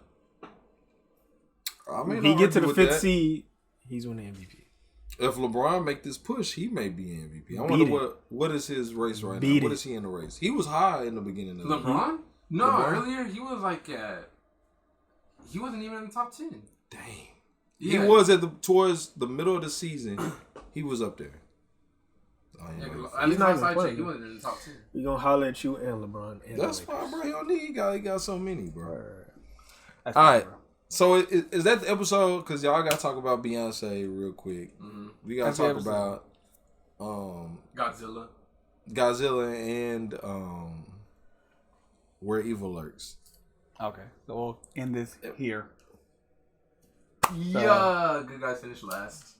I mean, He get to the 5th seed, he's winning MVP. If LeBron make this push, he may be MVP. I Beat wonder what is his race right Beat now. What it. is he in the race? He was high in the beginning of the year. LeBron? No, LeBron? earlier he was like he wasn't even in the top 10. Dang. Yeah. He was towards the middle of the season. He was up there. Yeah, Oh, at least not last even I checked, playing. he wasn't in the top 10. We gonna holler at you and LeBron. And That's the Lakers. fine, bro. He don't need. He got so many, bro. That's All fine, right. bro. So is that the episode? Because y'all got to talk about Beyonce real quick. We got That's to the talk episode. about Godzilla. Godzilla and Where Evil Lurks. Okay, so we'll end this here. Yeah, good guys finished last.